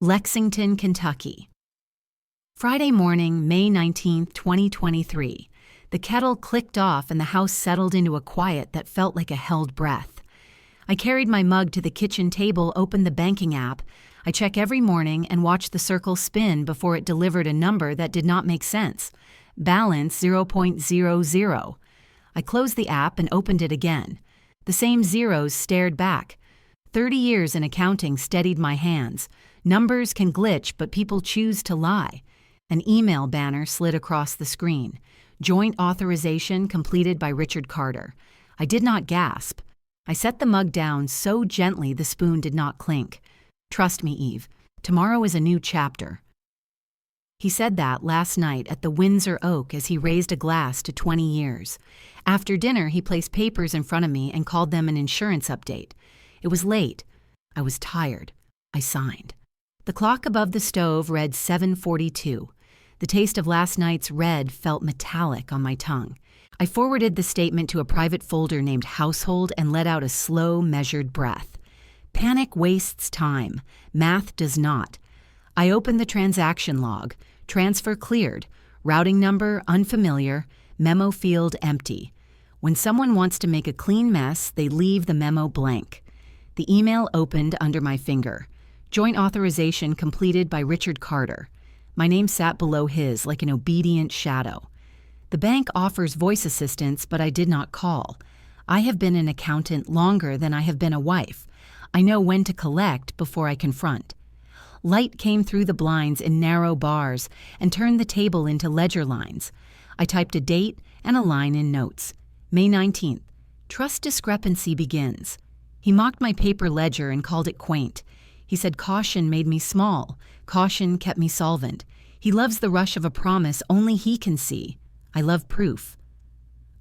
Lexington, Kentucky. Friday morning, May 19, 2023. The kettle clicked off and the house settled into a quiet that felt like a held breath. I carried my mug to the kitchen table, opened the banking app. I check every morning and watched the circle spin before it delivered a number that did not make sense. Balance 0.00. I closed the app and opened it again. The same zeros stared back. 30 years in accounting steadied my hands. Numbers can glitch, but people choose to lie. An email banner slid across the screen. Joint authorization completed by Richard Carter. I did not gasp. I set the mug down so gently the spoon did not clink. Trust me, Eve. Tomorrow is a new chapter. He said that last night at the Windsor Oak as he raised a glass to 20 years. After dinner, he placed papers in front of me and called them an insurance update. It was late. I was tired. I signed. The clock above the stove read 7:42. The taste of last night's red felt metallic on my tongue. I forwarded the statement to a private folder named Household and let out a slow, measured breath. Panic wastes time. Math does not. I opened the transaction log. Transfer cleared. Routing number unfamiliar. Memo field empty. When someone wants to make a clean mess, they leave the memo blank. The email opened under my finger. Joint authorization completed by Richard Carter. My name sat below his like an obedient shadow. The bank offers voice assistance, but I did not call. I have been an accountant longer than I have been a wife. I know when to collect before I confront. Light came through the blinds in narrow bars and turned the table into ledger lines. I typed a date and a line in notes. May 19th. Trust discrepancy begins. He mocked my paper ledger and called it quaint. He said caution made me small. Caution kept me solvent. He loves the rush of a promise only he can see. I love proof.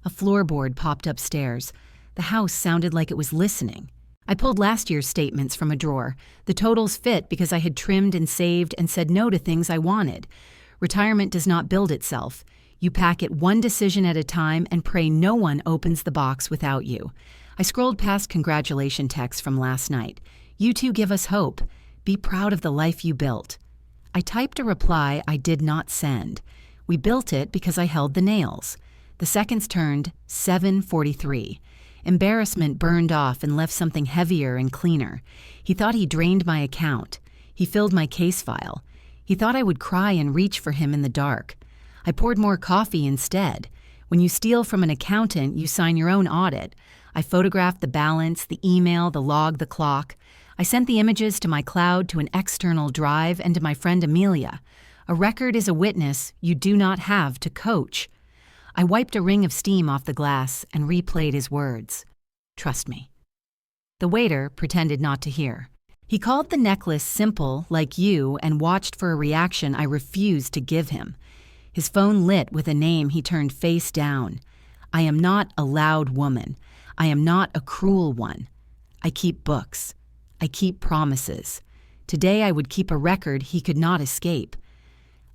A floorboard popped upstairs. The house sounded like it was listening. I pulled last year's statements from a drawer. The totals fit because I had trimmed and saved and said no to things I wanted. Retirement does not build itself. You pack it one decision at a time and pray no one opens the box without you. I scrolled past congratulation texts from last night. You two give us hope. Be proud of the life you built. I typed a reply I did not send. We built it because I held the nails. The seconds turned 7:43. Embarrassment burned off and left something heavier and cleaner. He thought he drained my account. He filled my case file. He thought I would cry and reach for him in the dark. I poured more coffee instead. When you steal from an accountant, you sign your own audit. I photographed the balance, the email, the log, the clock. I sent the images to my cloud, to an external drive, and to my friend Amelia. A record is a witness you do not have to coach. I wiped a ring of steam off the glass and replayed his words. Trust me. The waiter pretended not to hear. He called the necklace simple, like you, and watched for a reaction I refused to give him. His phone lit with a name he turned face down. I am not a loud woman. I am not a cruel one. I keep books. I keep promises. Today I would keep a record he could not escape.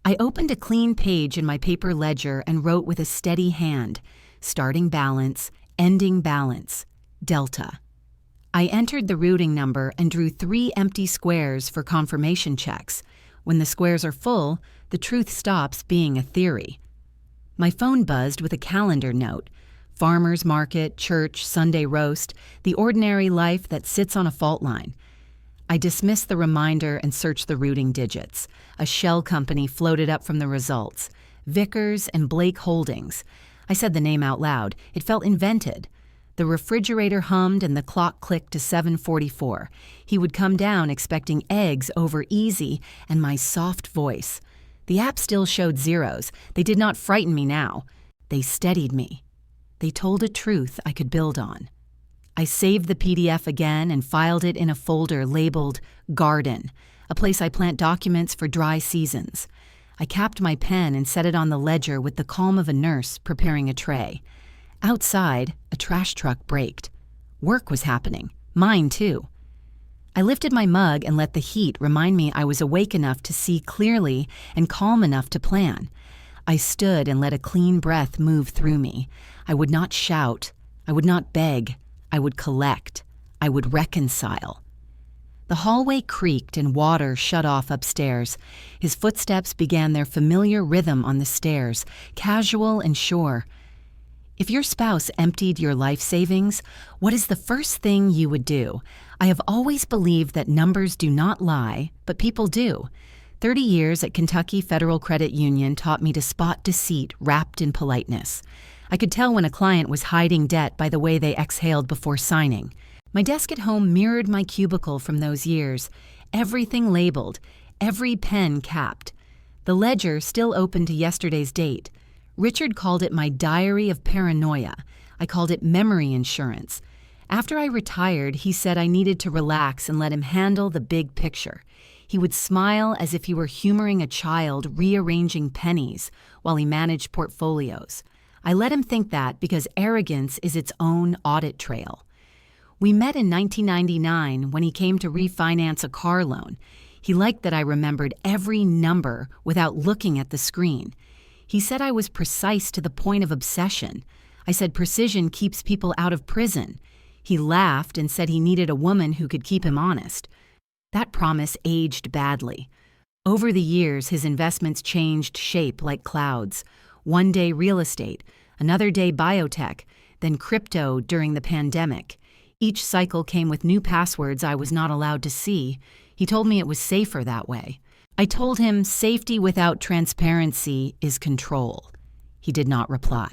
I opened a clean page in my paper ledger and wrote with a steady hand, starting balance, ending balance, delta. I entered the routing number and drew 3 empty squares for confirmation checks. When the squares are full, the truth stops being a theory. My phone buzzed with a calendar note. Farmer's market, church, Sunday roast, the ordinary life that sits on a fault line. I dismissed the reminder and searched the routing digits. A shell company floated up from the results. Vickers and Blake Holdings. I said the name out loud. It felt invented. The refrigerator hummed and the clock clicked to 7:44. He would come down expecting eggs over easy and my soft voice. The app still showed zeros. They did not frighten me now. They steadied me. They told a truth I could build on. I saved the PDF again and filed it in a folder labeled Garden, a place I plant documents for dry seasons. I capped my pen and set it on the ledger with the calm of a nurse preparing a tray. Outside, a trash truck braked. Work was happening. Mine, too. I lifted my mug and let the heat remind me I was awake enough to see clearly and calm enough to plan. I stood and let a clean breath move through me. I would not shout. I would not beg. I would collect. I would reconcile. The hallway creaked and water shut off upstairs. His footsteps began their familiar rhythm on the stairs, casual and sure. If your spouse emptied your life savings, what is the first thing you would do? I have always believed that numbers do not lie, but people do. 30 years at Kentucky Federal Credit Union taught me to spot deceit wrapped in politeness. I could tell when a client was hiding debt by the way they exhaled before signing. My desk at home mirrored my cubicle from those years, everything labeled, every pen capped. The ledger still open to yesterday's date. Richard called it my diary of paranoia. I called it memory insurance. After I retired, he said I needed to relax and let him handle the big picture. He would smile as if he were humoring a child rearranging pennies while he managed portfolios. I let him think that because arrogance is its own audit trail. We met in 1999 when he came to refinance a car loan. He liked that I remembered every number without looking at the screen. He said I was precise to the point of obsession. I said precision keeps people out of prison. He laughed and said he needed a woman who could keep him honest. That promise aged badly. Over the years, his investments changed shape like clouds. One day real estate, another day biotech, then crypto during the pandemic. Each cycle came with new passwords I was not allowed to see. He told me it was safer that way. I told him safety without transparency is control. He did not reply.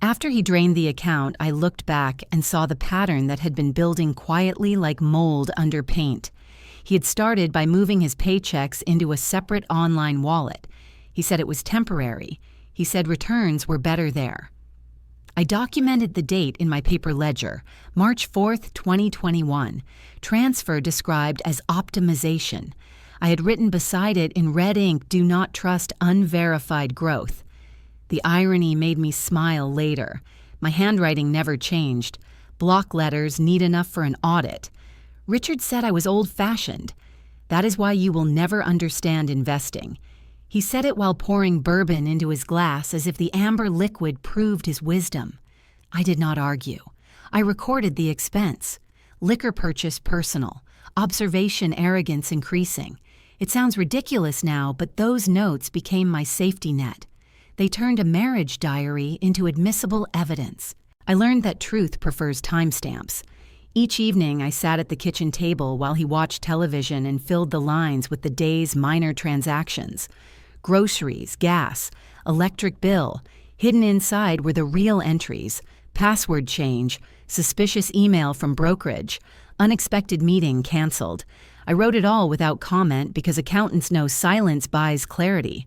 After he drained the account, I looked back and saw the pattern that had been building quietly like mold under paint. He had started by moving his paychecks into a separate online wallet. He said it was temporary. He said returns were better there. I documented the date in my paper ledger, March 4th, 2021, transfer described as optimization. I had written beside it in red ink, "Do not trust unverified growth." The irony made me smile later. My handwriting never changed. Block letters neat enough for an audit. Richard said I was old-fashioned. That is why you will never understand investing. He said it while pouring bourbon into his glass as if the amber liquid proved his wisdom. I did not argue. I recorded the expense. Liquor purchase personal. Observation arrogance increasing. It sounds ridiculous now, but those notes became my safety net. They turned a marriage diary into admissible evidence. I learned that truth prefers timestamps. Each evening, I sat at the kitchen table while he watched television and filled the lines with the day's minor transactions. Groceries, gas, electric bill. Hidden inside were the real entries: password change, suspicious email from brokerage, unexpected meeting canceled. I wrote it all without comment because accountants know silence buys clarity.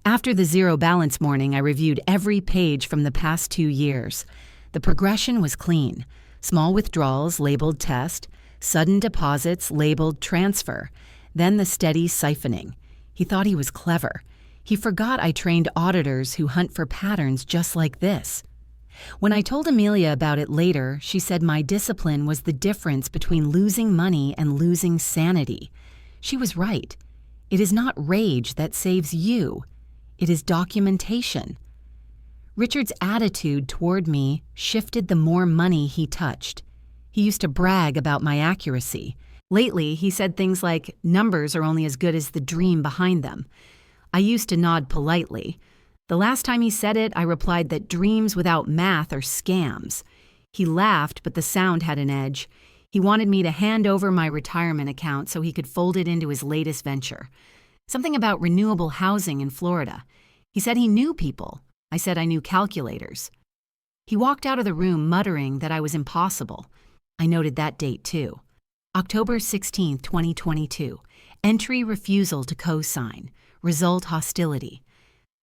After the zero balance morning, I reviewed every page from the past 2 years. The progression was clean. Small withdrawals labeled test, sudden deposits labeled transfer, then the steady siphoning. He thought he was clever. He forgot I trained auditors who hunt for patterns just like this. When I told Amelia about it later, she said my discipline was the difference between losing money and losing sanity. She was right. It is not rage that saves you. It is documentation. Richard's attitude toward me shifted the more money he touched. He used to brag about my accuracy. Lately, he said things like, "Numbers are only as good as the dream behind them." I used to nod politely. The last time he said it, I replied that dreams without math are scams. He laughed, but the sound had an edge. He wanted me to hand over my retirement account so he could fold it into his latest venture. Something about renewable housing in Florida. He said he knew people. I said I knew calculators. He walked out of the room muttering that I was impossible. I noted that date too. October 16, 2022. Entry refusal to co-sign. Result hostility.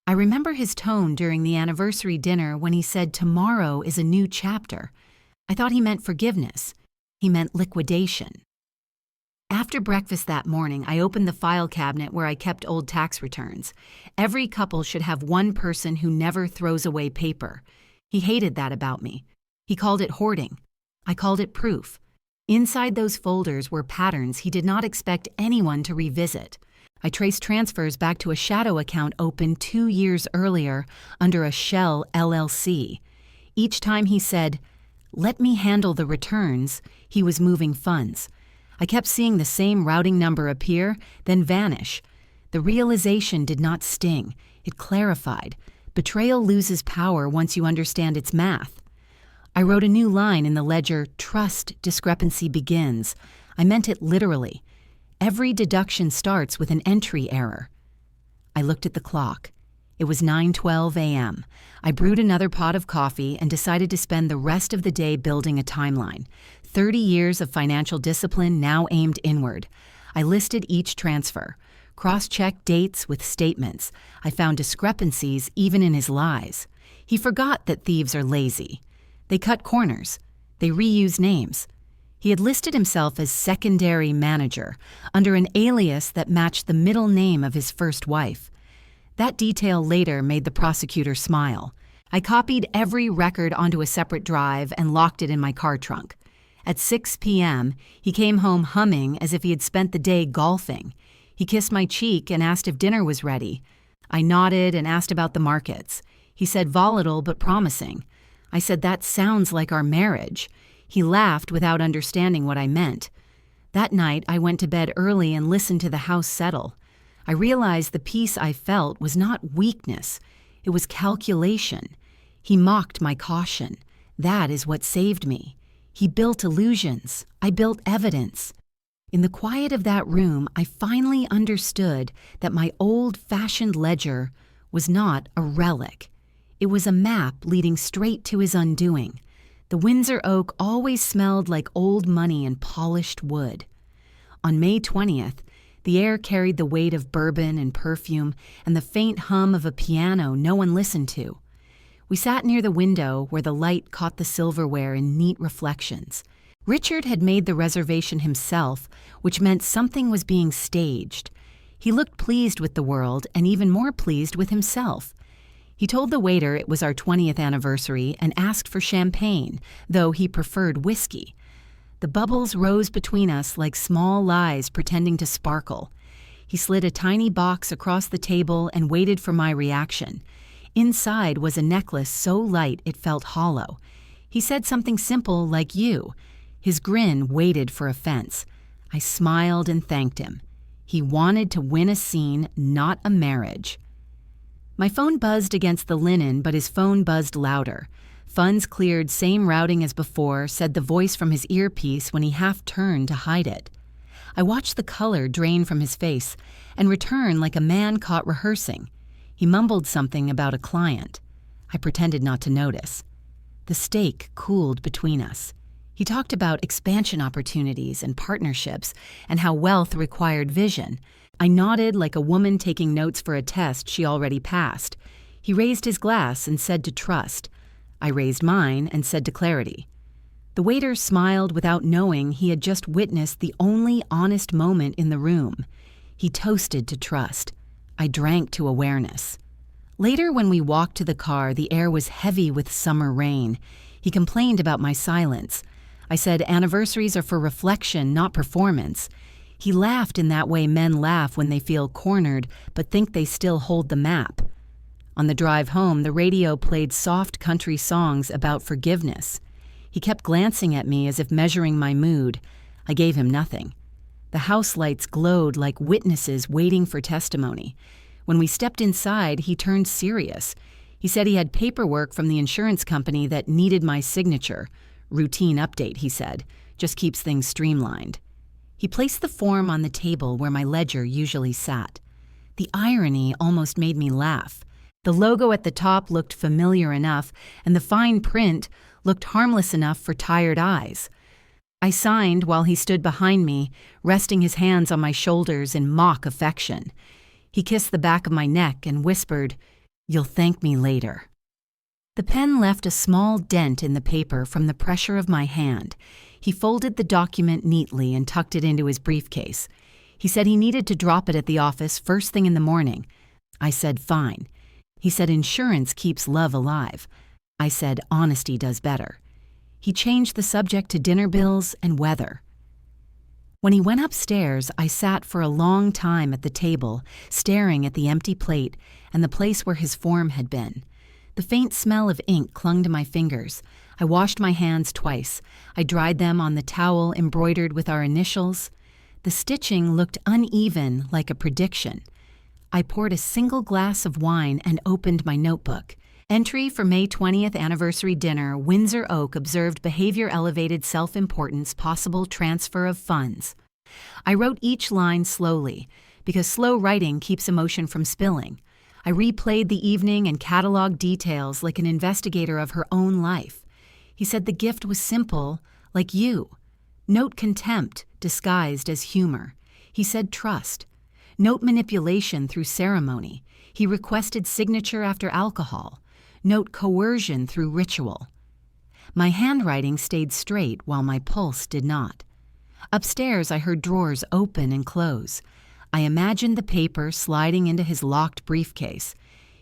I remember his tone during the anniversary dinner when he said tomorrow is a new chapter. I thought he meant forgiveness. He meant liquidation. After breakfast that morning, I opened the file cabinet where I kept old tax returns. Every couple should have one person who never throws away paper. He hated that about me. He called it hoarding. I called it proof. Inside those folders were patterns he did not expect anyone to revisit. I traced transfers back to a shadow account opened 2 years earlier under a shell LLC. Each time he said, "Let me handle the returns," he was moving funds. I kept seeing the same routing number appear, then vanish. The realization did not sting. It clarified. Betrayal loses power once you understand its math. I wrote a new line in the ledger, "Trust discrepancy begins." I meant it literally. Every deduction starts with an entry error. I looked at the clock. It was 9:12 a.m. I brewed another pot of coffee and decided to spend the rest of the day building a timeline. 30 years of financial discipline now aimed inward. I listed each transfer, cross-checked dates with statements. I found discrepancies even in his lies. He forgot that thieves are lazy. They cut corners. They reuse names. He had listed himself as secondary manager under an alias that matched the middle name of his first wife. That detail later made the prosecutor smile. I copied every record onto a separate drive and locked it in my car trunk. At 6 p.m., he came home humming as if he had spent the day golfing. He kissed my cheek and asked if dinner was ready. I nodded and asked about the markets. He said volatile but promising. I said that sounds like our marriage. He laughed without understanding what I meant. That night, I went to bed early and listened to the house settle. I realized the peace I felt was not weakness. It was calculation. He mocked my caution. That is what saved me. He built illusions. I built evidence. In the quiet of that room, I finally understood that my old-fashioned ledger was not a relic. It was a map leading straight to his undoing. The Windsor oak always smelled like old money and polished wood. On May 20th, the air carried the weight of bourbon and perfume and the faint hum of a piano no one listened to. We sat near the window where the light caught the silverware in neat reflections. Richard had made the reservation himself, which meant something was being staged. He looked pleased with the world and even more pleased with himself. He told the waiter it was our 20th anniversary and asked for champagne, though he preferred whiskey. The bubbles rose between us like small lies pretending to sparkle. He slid a tiny box across the table and waited for my reaction. Inside was a necklace so light it felt hollow. He said something simple like "you." His grin waited for offense. I smiled and thanked him. He wanted to win a scene, not a marriage. My phone buzzed against the linen, but his phone buzzed louder. Funds cleared, same routing as before, said the voice from his earpiece when he half turned to hide it. I watched the color drain from his face and return like a man caught rehearsing. He mumbled something about a client. I pretended not to notice. The steak cooled between us. He talked about expansion opportunities and partnerships and how wealth required vision. I nodded like a woman taking notes for a test she already passed. He raised his glass and said to trust. I raised mine and said to clarity. The waiter smiled without knowing he had just witnessed the only honest moment in the room. He toasted to trust. I drank to awareness. Later, when we walked to the car, the air was heavy with summer rain. He complained about my silence. I said anniversaries are for reflection, not performance. He laughed in that way men laugh when they feel cornered but think they still hold the map. On the drive home, the radio played soft country songs about forgiveness. He kept glancing at me as if measuring my mood. I gave him nothing. The house lights glowed like witnesses waiting for testimony. When we stepped inside, he turned serious. He said he had paperwork from the insurance company that needed my signature. Routine update, he said. Just keeps things streamlined. He placed the form on the table where my ledger usually sat. The irony almost made me laugh. The logo at the top looked familiar enough, and the fine print looked harmless enough for tired eyes. I signed while he stood behind me, resting his hands on my shoulders in mock affection. He kissed the back of my neck and whispered, "You'll thank me later." The pen left a small dent in the paper from the pressure of my hand. He folded the document neatly and tucked it into his briefcase. He said he needed to drop it at the office first thing in the morning. I said, fine. He said insurance keeps love alive. I said honesty does better. He changed the subject to dinner bills and weather. When he went upstairs, I sat for a long time at the table, staring at the empty plate and the place where his form had been. The faint smell of ink clung to my fingers. I washed my hands twice. I dried them on the towel embroidered with our initials. The stitching looked uneven, like a prediction. I poured a single glass of wine and opened my notebook. Entry for May 20th anniversary dinner, Windsor Oak observed behavior elevated self-importance, possible transfer of funds. I wrote each line slowly, because slow writing keeps emotion from spilling. I replayed the evening and cataloged details like an investigator of her own life. He said the gift was simple, like you. Note contempt, disguised as humor. He said trust. Note manipulation through ceremony. He requested signature after alcohol. Note coercion through ritual. My handwriting stayed straight while my pulse did not. Upstairs, I heard drawers open and close. I imagined the paper sliding into his locked briefcase.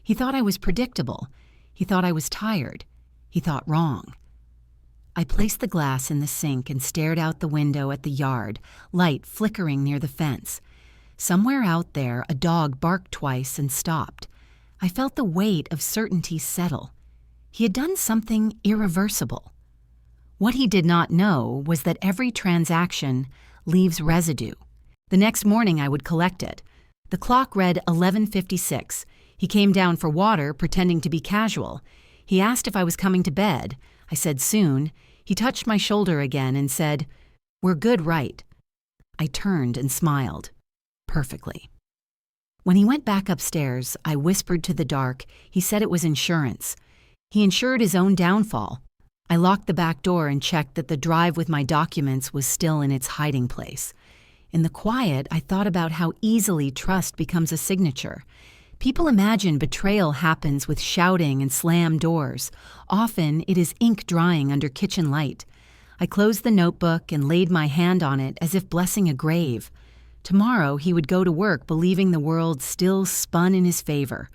He thought I was predictable. He thought I was tired. He thought wrong. I placed the glass in the sink and stared out the window at the yard, light flickering near the fence. Somewhere out there, a dog barked twice and stopped. I felt the weight of certainty settle. He had done something irreversible. What he did not know was that every transaction leaves residue. The next morning I would collect it. The clock read 11:56. He came down for water, pretending to be casual. He asked if I was coming to bed. I said soon. He touched my shoulder again and said, "We're good, right?" I turned and smiled. Perfectly. When he went back upstairs, I whispered to the dark. He said it was insurance. He insured his own downfall. I locked the back door and checked that the drive with my documents was still in its hiding place. In the quiet, I thought about how easily trust becomes a signature. People imagine betrayal happens with shouting and slammed doors. Often, it is ink drying under kitchen light. I closed the notebook and laid my hand on it as if blessing a grave. Tomorrow, he would go to work believing the world still spun in his favor.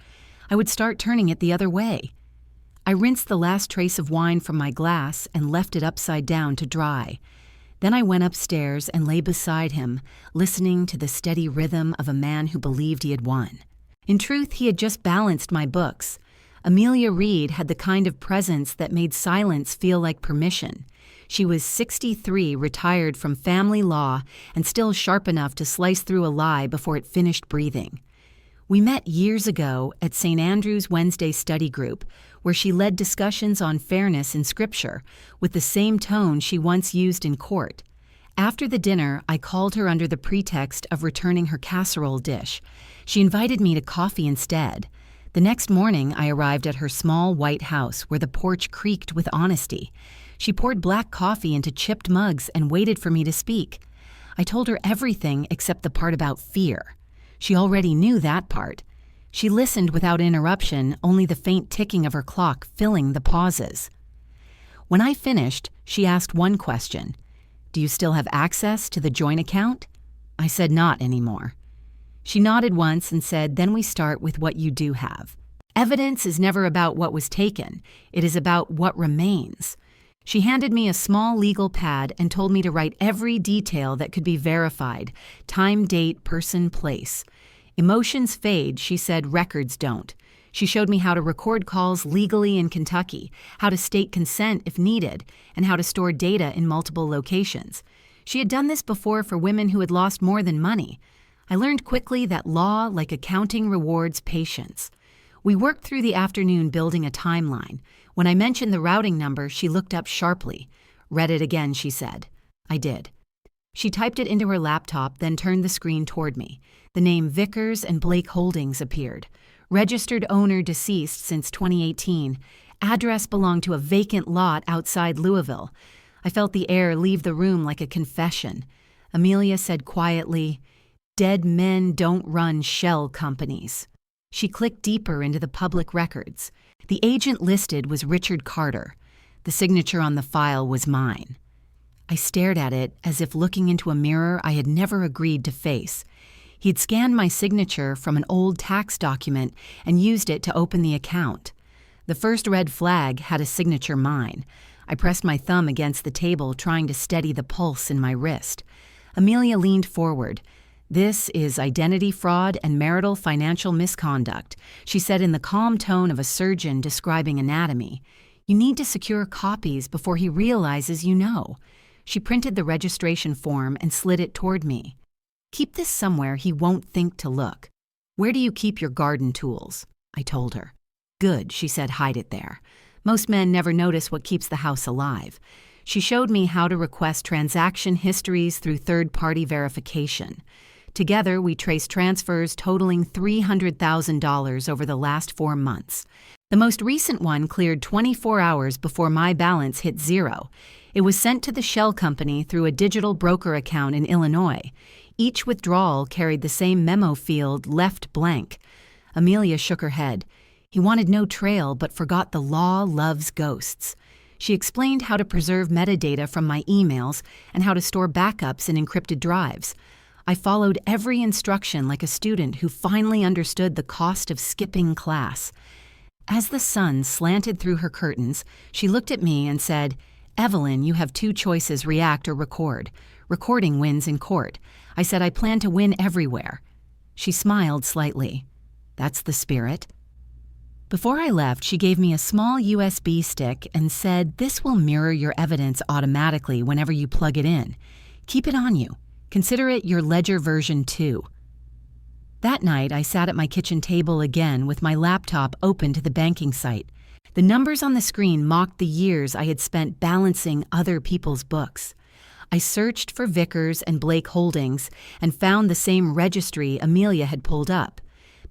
I would start turning it the other way. I rinsed the last trace of wine from my glass and left it upside down to dry. Then I went upstairs and lay beside him, listening to the steady rhythm of a man who believed he had won. In truth, he had just balanced my books. Amelia Reed had the kind of presence that made silence feel like permission. She was 63, retired from family law, and still sharp enough to slice through a lie before it finished breathing. We met years ago at St. Andrew's Wednesday study group, where she led discussions on fairness in Scripture, with the same tone she once used in court. After the dinner, I called her under the pretext of returning her casserole dish. She invited me to coffee instead. The next morning, I arrived at her small white house where the porch creaked with honesty. She poured black coffee into chipped mugs and waited for me to speak. I told her everything except the part about fear. She already knew that part. She listened without interruption, only the faint ticking of her clock filling the pauses. When I finished, she asked one question. "Do you still have access to the joint account?" I said not anymore. She nodded once and said, "Then we start with what you do have. Evidence is never about what was taken. It is about what remains." She handed me a small legal pad and told me to write every detail that could be verified: time, date, person, place. Emotions fade, she said, records don't. She showed me how to record calls legally in Kentucky, how to state consent if needed, and how to store data in multiple locations. She had done this before for women who had lost more than money. I learned quickly that law, like accounting, rewards patience. We worked through the afternoon building a timeline. When I mentioned the routing number, she looked up sharply. "Read it again," she said. I did. She typed it into her laptop, then turned the screen toward me. The name Vickers and Blake Holdings appeared. Registered owner deceased since 2018. Address belonged to a vacant lot outside Louisville. I felt the air leave the room like a confession. Amelia said quietly, "Dead men don't run shell companies." She clicked deeper into the public records. The agent listed was Richard Carter. The signature on the file was mine. I stared at it as if looking into a mirror I had never agreed to face. He'd scanned my signature from an old tax document and used it to open the account. The first red flag had a signature mine. I pressed my thumb against the table, trying to steady the pulse in my wrist. Amelia leaned forward. "This is identity fraud and marital financial misconduct," she said in the calm tone of a surgeon describing anatomy. You need to secure copies before he realizes you know. She printed the registration form and slid it toward me. Keep this somewhere he won't think to look. Where do you keep your garden tools? I told her. Good, she said, hide it there. Most men never notice what keeps the house alive. She showed me how to request transaction histories through third-party verification. Together, we traced transfers totaling $300,000 over the last 4 months. The most recent one cleared 24 hours before my balance hit zero. It was sent to the shell company through a digital broker account in Illinois. Each withdrawal carried the same memo field left blank. Amelia shook her head. He wanted no trail but forgot the law loves ghosts. She explained how to preserve metadata from my emails and how to store backups in encrypted drives. I followed every instruction like a student who finally understood the cost of skipping class. As the sun slanted through her curtains, she looked at me and said, "Evelyn, you have 2 choices, react or record. Recording wins in court." I said I plan to win everywhere. She smiled slightly. That's the spirit. Before I left, she gave me a small USB stick and said, "This will mirror your evidence automatically whenever you plug it in. Keep it on you. Consider it your Ledger version 2. That night, I sat at my kitchen table again with my laptop open to the banking site. The numbers on the screen mocked the years I had spent balancing other people's books. I searched for Vickers and Blake Holdings and found the same registry Amelia had pulled up.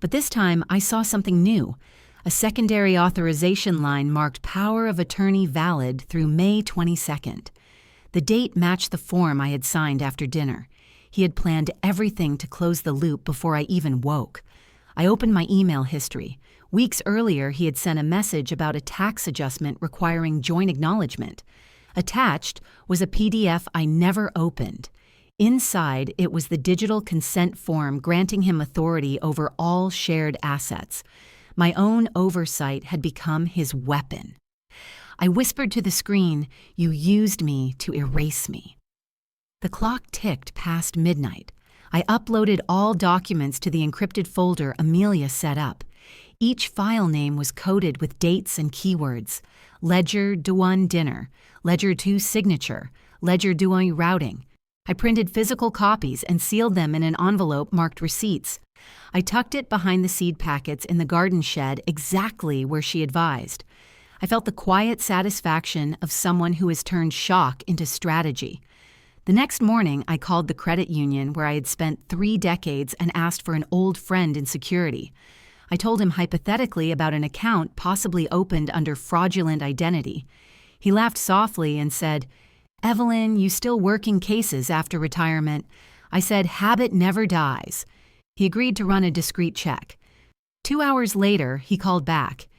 But this time, I saw something new. A secondary authorization line marked Power of Attorney valid through May 22nd. The date matched the form I had signed after dinner. He had planned everything to close the loop before I even woke. I opened my email history. Weeks earlier, he had sent a message about a tax adjustment requiring joint acknowledgement. Attached was a PDF I never opened. Inside, it was the digital consent form granting him authority over all shared assets. My own oversight had become his weapon. I whispered to the screen, "You used me to erase me." The clock ticked past midnight. I uploaded all documents to the encrypted folder Amelia set up. Each file name was coded with dates and keywords. Ledger Duan Dinner, Ledger 2 Signature, Ledger Duan Routing. I printed physical copies and sealed them in an envelope marked receipts. I tucked it behind the seed packets in the garden shed exactly where she advised. I felt the quiet satisfaction of someone who has turned shock into strategy. The next morning, I called the credit union where I had spent 3 decades and asked for an old friend in security. I told him hypothetically about an account possibly opened under fraudulent identity. He laughed softly and said, "Evelyn, you still working cases after retirement?" I said, "Habit never dies." He agreed to run a discreet check. 2 hours later, he called back.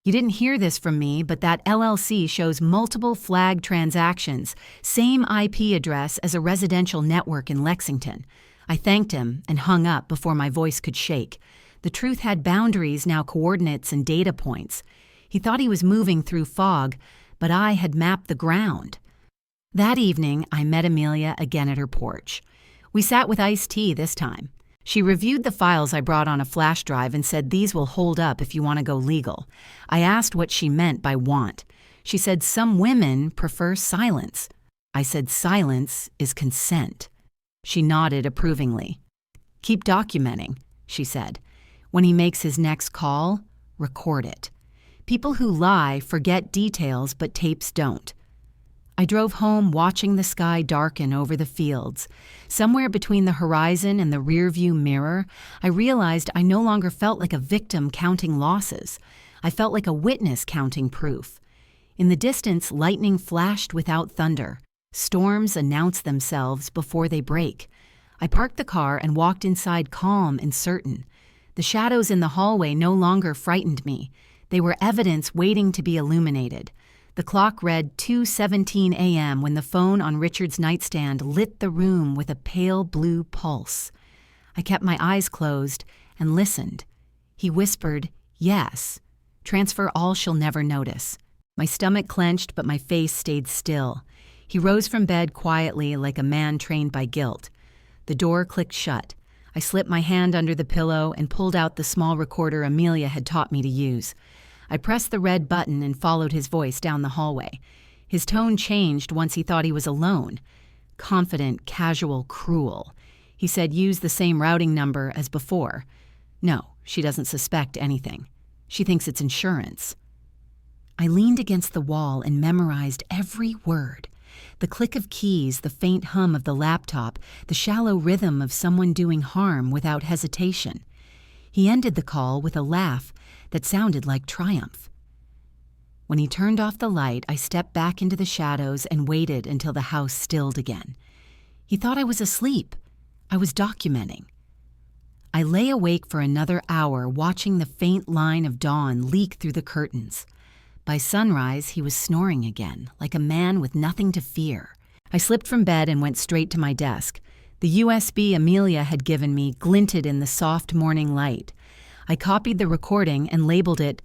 "You didn't hear this from me, but that LLC shows multiple flagged transactions, same IP address as a residential network in Lexington." I thanked him and hung up before my voice could shake. The truth had boundaries, now coordinates and data points. He thought he was moving through fog, but I had mapped the ground. That evening, I met Amelia again at her porch. We sat with iced tea this time. She reviewed the files I brought on a flash drive and said these will hold up if you want to go legal. I asked what she meant by want. She said some women prefer silence. I said silence is consent. She nodded approvingly. "Keep documenting," she said. "When he makes his next call, record it. People who lie forget details, but tapes don't." I drove home watching the sky darken over the fields. Somewhere between the horizon and the rearview mirror, I realized I no longer felt like a victim counting losses. I felt like a witness counting proof. In the distance, lightning flashed without thunder. Storms announce themselves before they break. I parked the car and walked inside calm and certain. The shadows in the hallway no longer frightened me. They were evidence waiting to be illuminated. The clock read 2:17 a.m. when the phone on Richard's nightstand lit the room with a pale blue pulse. I kept my eyes closed and listened. He whispered, "Yes. Transfer all she'll never notice." My stomach clenched, but my face stayed still. He rose from bed quietly like a man trained by guilt. The door clicked shut. I slipped my hand under the pillow and pulled out the small recorder Amelia had taught me to use. I pressed the red button and followed his voice down the hallway. His tone changed once he thought he was alone. Confident, casual, cruel. He said, "Use the same routing number as before." No, she doesn't suspect anything. She thinks it's insurance. I leaned against the wall and memorized every word. The click of keys, the faint hum of the laptop, the shallow rhythm of someone doing harm without hesitation. He ended the call with a laugh that sounded like triumph. When he turned off the light, I stepped back into the shadows and waited until the house stilled again. He thought I was asleep. I was documenting. I lay awake for another hour, watching the faint line of dawn leak through the curtains. By sunrise, he was snoring again, like a man with nothing to fear. I slipped from bed and went straight to my desk. The USB Amelia had given me glinted in the soft morning light. I copied the recording and labeled it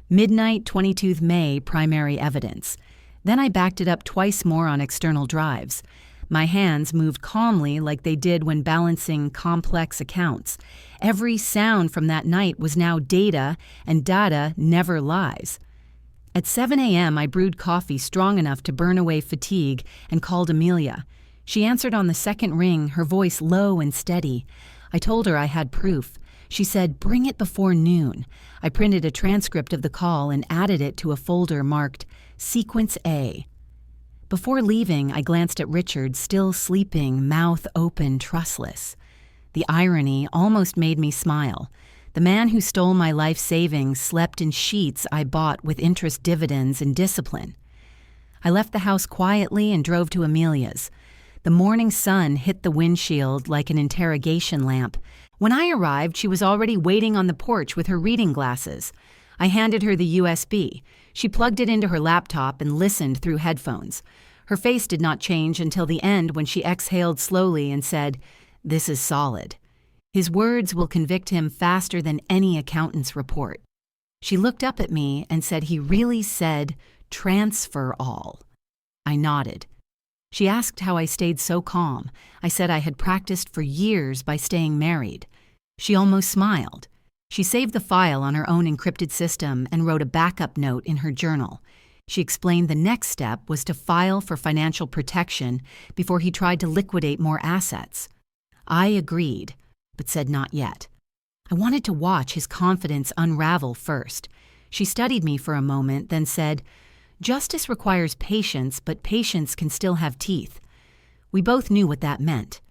Midnight 22th May Primary Evidence. Then I backed it up twice more on external drives. My hands moved calmly like they did when balancing complex accounts. Every sound from that night was now data, and data never lies. At 7 a.m., I brewed coffee strong enough to burn away fatigue and called Amelia. She answered on the second ring, her voice low and steady. I told her I had proof. She said, "Bring it before noon." I printed a transcript of the call and added it to a folder marked Sequence A. Before leaving, I glanced at Richard, still sleeping, mouth open, trustless. The irony almost made me smile. The man who stole my life savings slept in sheets I bought with interest dividends and discipline. I left the house quietly and drove to Amelia's. The morning sun hit the windshield like an interrogation lamp. When I arrived, she was already waiting on the porch with her reading glasses. I handed her the USB. She plugged it into her laptop and listened through headphones. Her face did not change until the end when she exhaled slowly and said, "This is solid. His words will convict him faster than any accountant's report." She looked up at me and said he really said, "Transfer all." I nodded. She asked how I stayed so calm. I said I had practiced for years by staying married. She almost smiled. She saved the file on her own encrypted system and wrote a backup note in her journal. She explained the next step was to file for financial protection before he tried to liquidate more assets. I agreed, but said not yet. I wanted to watch his confidence unravel first. She studied me for a moment, then said, "Justice requires patience, but patience can still have teeth." We both knew what that meant.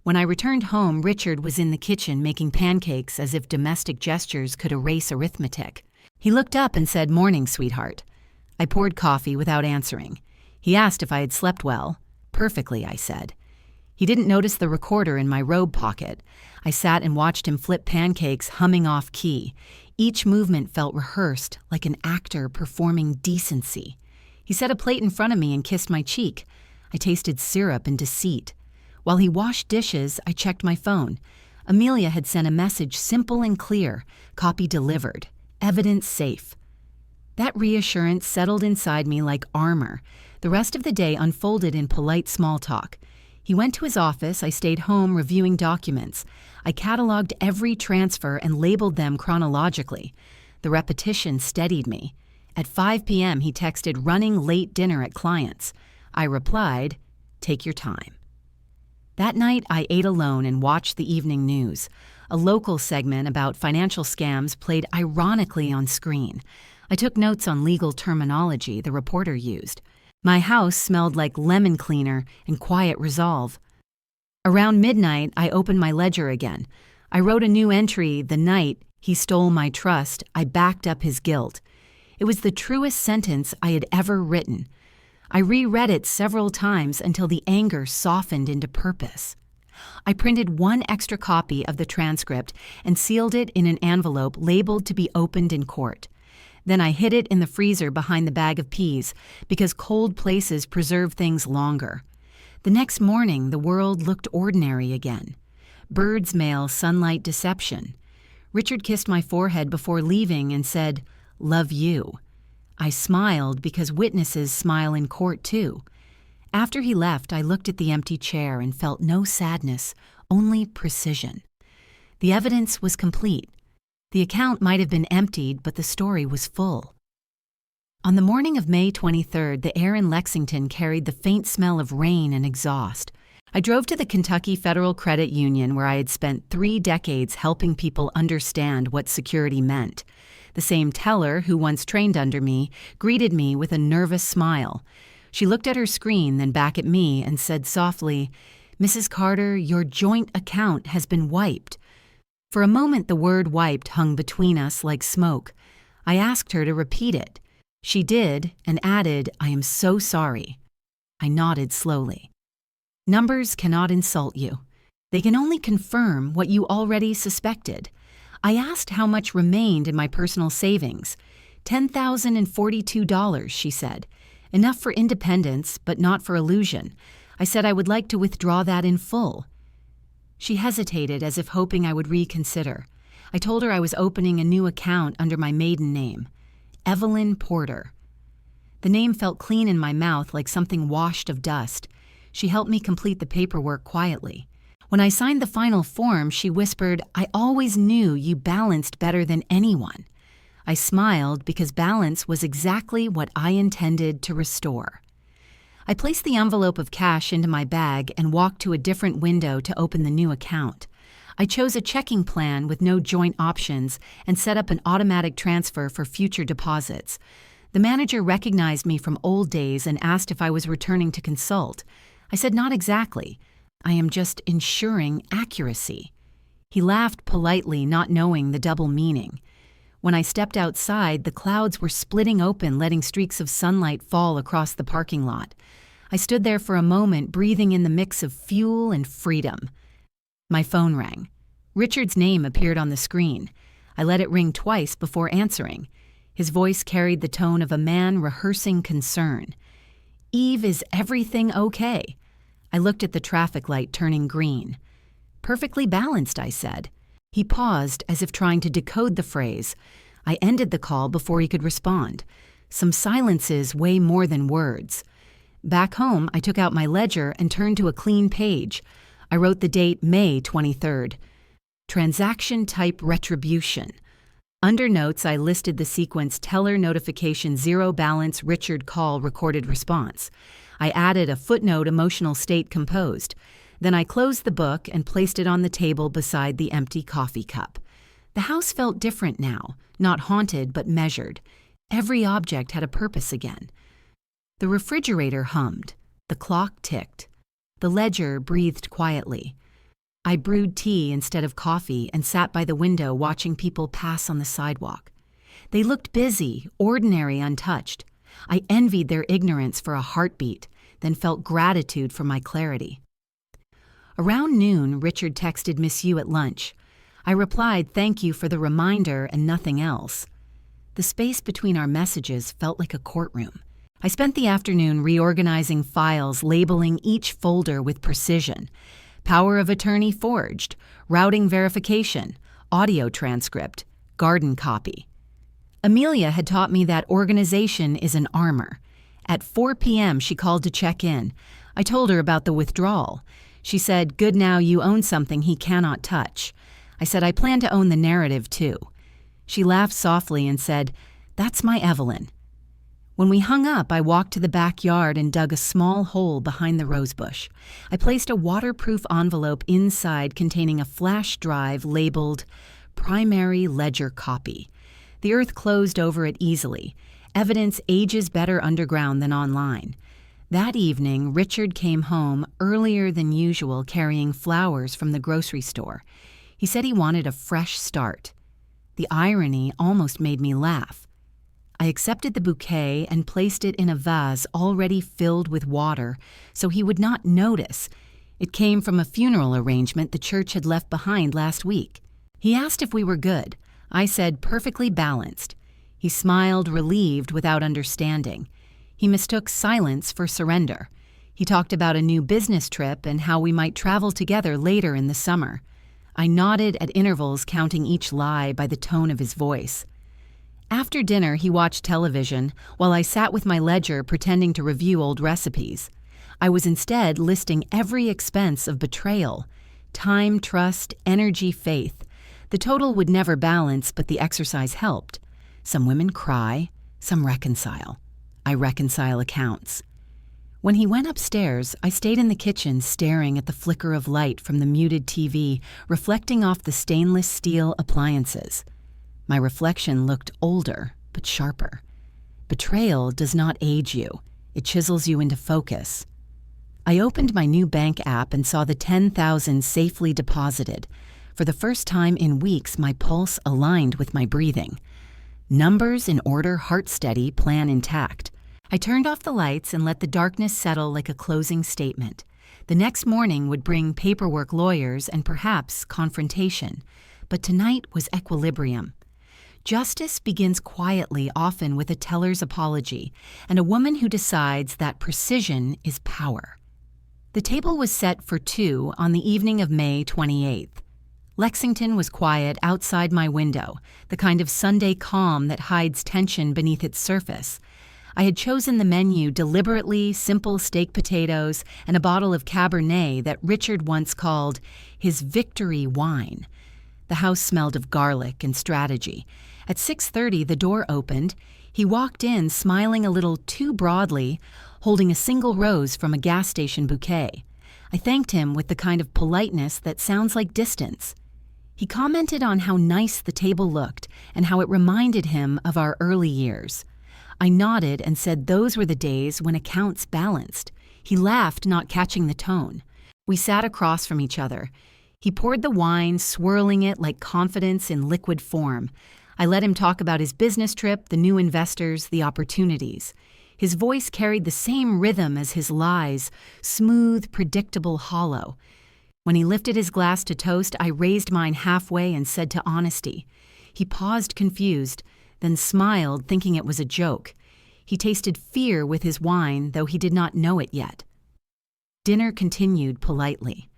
When I returned home, Richard was in the kitchen making pancakes as if domestic gestures could erase arithmetic. He looked up and said, "Morning, sweetheart." I poured coffee without answering. He asked if I had slept well. "Perfectly," I said. He didn't notice the recorder in my robe pocket. I sat and watched him flip pancakes, humming off key. Each movement felt rehearsed, like an actor performing decency. He set a plate in front of me and kissed my cheek. I tasted syrup and deceit. While he washed dishes, I checked my phone. Amelia had sent a message simple and clear, copy delivered, evidence safe. That reassurance settled inside me like armor. The rest of the day unfolded in polite small talk. He went to his office. I stayed home reviewing documents. I cataloged every transfer and labeled them chronologically. The repetition steadied me. At 5 p.m., he texted, "Running late dinner at clients." I replied, "Take your time." That night, I ate alone and watched the evening news. A local segment about financial scams played ironically on screen. I took notes on legal terminology the reporter used. My house smelled like lemon cleaner and quiet resolve. Around midnight, I opened my ledger again. I wrote a new entry. The night he stole my trust, I backed up his guilt. It was the truest sentence I had ever written. I reread it several times until the anger softened into purpose. I printed one extra copy of the transcript and sealed it in an envelope labeled to be opened in court. Then I hid it in the freezer behind the bag of peas because cold places preserve things longer. The next morning, the world looked ordinary again. Bird's mail, sunlight, deception. Richard kissed my forehead before leaving and said, "Love you." I smiled because witnesses smile in court too. After he left, I looked at the empty chair and felt no sadness, only precision. The evidence was complete. The account might have been emptied, but the story was full. On the morning of May 23rd, the air in Lexington carried the faint smell of rain and exhaust. I drove to the Kentucky Federal Credit Union where I had spent 3 decades helping people understand what security meant. The same teller who once trained under me greeted me with a nervous smile. She looked at her screen, then back at me and said softly, "Mrs. Carter, your joint account has been wiped." For a moment the word wiped hung between us like smoke. I asked her to repeat it. She did and added, "I am so sorry." I nodded slowly. Numbers cannot insult you. They can only confirm what you already suspected. I asked how much remained in my personal savings. $10,042, she said. Enough for independence, but not for illusion. I said I would like to withdraw that in full. She hesitated as if hoping I would reconsider. I told her I was opening a new account under my maiden name, Evelyn Porter. The name felt clean in my mouth like something washed of dust. She helped me complete the paperwork quietly. When I signed the final form, she whispered, "I always knew you balanced better than anyone." I smiled because balance was exactly what I intended to restore. I placed the envelope of cash into my bag and walked to a different window to open the new account. I chose a checking plan with no joint options and set up an automatic transfer for future deposits. The manager recognized me from old days and asked if I was returning to consult. I said not exactly. I am just ensuring accuracy. He laughed politely, not knowing the double meaning. When I stepped outside, the clouds were splitting open, letting streaks of sunlight fall across the parking lot. I stood there for a moment, breathing in the mix of fuel and freedom. My phone rang. Richard's name appeared on the screen. I let it ring twice before answering. His voice carried the tone of a man rehearsing concern. "Eve, is everything okay?" I looked at the traffic light turning green. "Perfectly balanced," I said. He paused as if trying to decode the phrase. I ended the call before he could respond. Some silences weigh more than words. Back home, I took out my ledger and turned to a clean page. I wrote the date May 23rd. Transaction type retribution. Under notes, I listed the sequence teller notification 0 balance Richard call recorded response. I added a footnote emotional state composed. Then I closed the book and placed it on the table beside the empty coffee cup. The house felt different now, not haunted but measured. Every object had a purpose again. The refrigerator hummed. The clock ticked. The ledger breathed quietly. I brewed tea instead of coffee and sat by the window watching people pass on the sidewalk. They looked busy, ordinary, untouched. I envied their ignorance for a heartbeat, then felt gratitude for my clarity. Around noon, Richard texted "Miss you" at lunch. I replied, "Thank you for the reminder," and nothing else. The space between our messages felt like a courtroom. I spent the afternoon reorganizing files, labeling each folder with precision. Power of attorney forged, routing verification, audio transcript, garden copy. Amelia had taught me that organization is an armor. At 4 p.m., she called to check in. I told her about the withdrawal. She said, "Good, now you own something he cannot touch." I said, "I plan to own the narrative too." She laughed softly and said, "That's my Evelyn." When we hung up, I walked to the backyard and dug a small hole behind the rosebush. I placed a waterproof envelope inside containing a flash drive labeled Primary Ledger Copy. The earth closed over it easily. Evidence ages better underground than online. That evening, Richard came home earlier than usual carrying flowers from the grocery store. He said he wanted a fresh start. The irony almost made me laugh. I accepted the bouquet and placed it in a vase already filled with water so he would not notice. It came from a funeral arrangement the church had left behind last week. He asked if we were good. I said perfectly balanced. He smiled, relieved without understanding. He mistook silence for surrender. He talked about a new business trip and how we might travel together later in the summer. I nodded at intervals, counting each lie by the tone of his voice. After dinner, he watched television, while I sat with my ledger pretending to review old recipes. I was instead listing every expense of betrayal: time, trust, energy, faith. The total would never balance, but the exercise helped. Some women cry, some reconcile. I reconcile accounts. When he went upstairs, I stayed in the kitchen staring at the flicker of light from the muted TV reflecting off the stainless steel appliances. My reflection looked older, but sharper. Betrayal does not age you. It chisels you into focus. I opened my new bank app and saw the $10,000 safely deposited. For the first time in weeks, my pulse aligned with my breathing. Numbers in order, heart steady, plan intact. I turned off the lights and let the darkness settle like a closing statement. The next morning would bring paperwork, lawyers, and perhaps confrontation. But tonight was equilibrium. Justice begins quietly, often with a teller's apology, and a woman who decides that precision is power. The table was set for 2 on the evening of May 28th. Lexington was quiet outside my window, the kind of Sunday calm that hides tension beneath its surface. I had chosen the menu deliberately, simple steak potatoes and a bottle of Cabernet that Richard once called his victory wine. The house smelled of garlic and strategy. At 6:30, the door opened. He walked in, smiling a little too broadly, holding a single rose from a gas station bouquet. I thanked him with the kind of politeness that sounds like distance. He commented on how nice the table looked and how it reminded him of our early years. I nodded and said those were the days when accounts balanced. He laughed, not catching the tone. We sat across from each other. He poured the wine, swirling it like confidence in liquid form. I let him talk about his business trip, the new investors, the opportunities. His voice carried the same rhythm as his lies, smooth, predictable, hollow. When he lifted his glass to toast, I raised mine halfway and said to honesty. He paused confused, then smiled, thinking it was a joke. He tasted fear with his wine, though he did not know it yet. Dinner continued politely.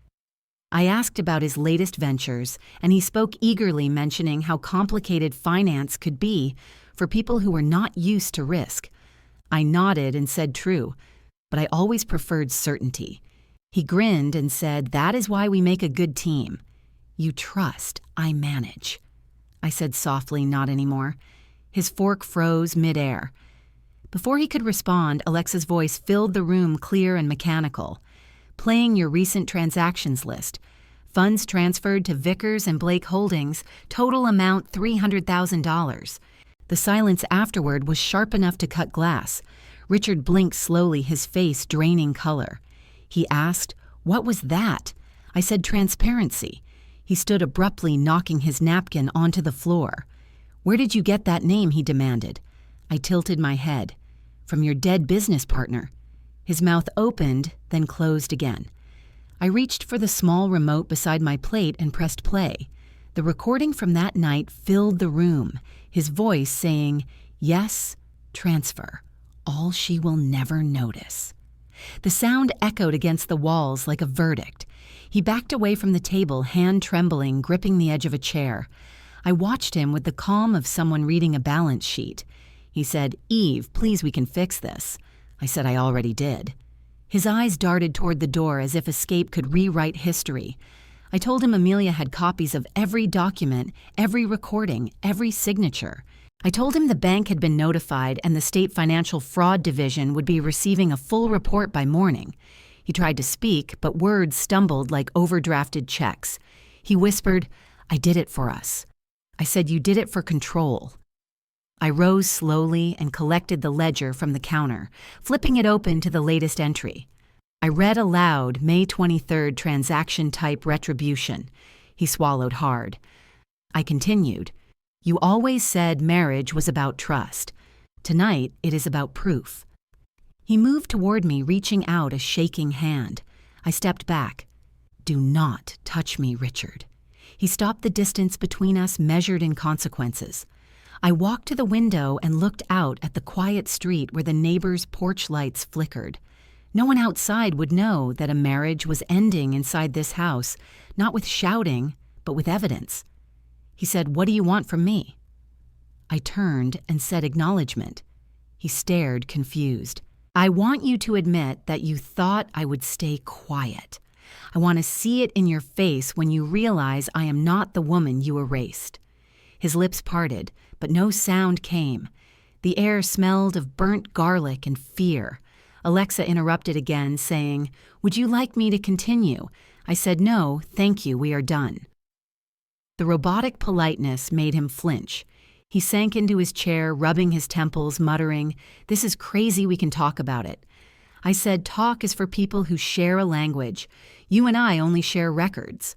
I asked about his latest ventures, and he spoke eagerly, mentioning how complicated finance could be for people who were not used to risk. I nodded and said true, but I always preferred certainty. He grinned and said, "That is why we make a good team. You trust, I manage." I said softly, "Not anymore." His fork froze midair. Before he could respond, Alexa's voice filled the room, clear and mechanical. "Playing your recent transactions list. Funds transferred to Vickers and Blake Holdings, total amount $300,000. The silence afterward was sharp enough to cut glass. Richard blinked slowly, his face draining color. He asked, "What was that?" I said, "Transparency." He stood abruptly, knocking his napkin onto the floor. "Where did you get that name?" he demanded. I tilted my head. "From your dead business partner." His mouth opened, then closed again. I reached for the small remote beside my plate and pressed play. The recording from that night filled the room, his voice saying, "Yes, transfer. All she will never notice." The sound echoed against the walls like a verdict. He backed away from the table, hand trembling, gripping the edge of a chair. I watched him with the calm of someone reading a balance sheet. He said, "Eve, please, we can fix this." I said I already did. His eyes darted toward the door as if escape could rewrite history. I told him Amelia had copies of every document, every recording, every signature. I told him the bank had been notified and the State Financial Fraud Division would be receiving a full report by morning. He tried to speak, but words stumbled like overdrafted checks. He whispered, "I did it for us." I said, "You did it for control." I rose slowly and collected the ledger from the counter, flipping it open to the latest entry. I read aloud, May 23rd transaction type retribution. He swallowed hard. I continued, "You always said marriage was about trust. Tonight, it is about proof." He moved toward me, reaching out a shaking hand. I stepped back. "Do not touch me, Richard." He stopped the distance between us, measured in consequences. I walked to the window and looked out at the quiet street where the neighbors' porch lights flickered. No one outside would know that a marriage was ending inside this house, not with shouting, but with evidence. He said, "What do you want from me?" I turned and said acknowledgement. He stared, confused. "I want you to admit that you thought I would stay quiet. I want to see it in your face when you realize I am not the woman you erased." His lips parted, but no sound came. The air smelled of burnt garlic and fear. Alexa interrupted again, saying, "Would you like me to continue?" I said, "No, thank you, we are done." The robotic politeness made him flinch. He sank into his chair, rubbing his temples, muttering, "This is crazy, we can talk about it." I said, "Talk is for people who share a language. You and I only share records."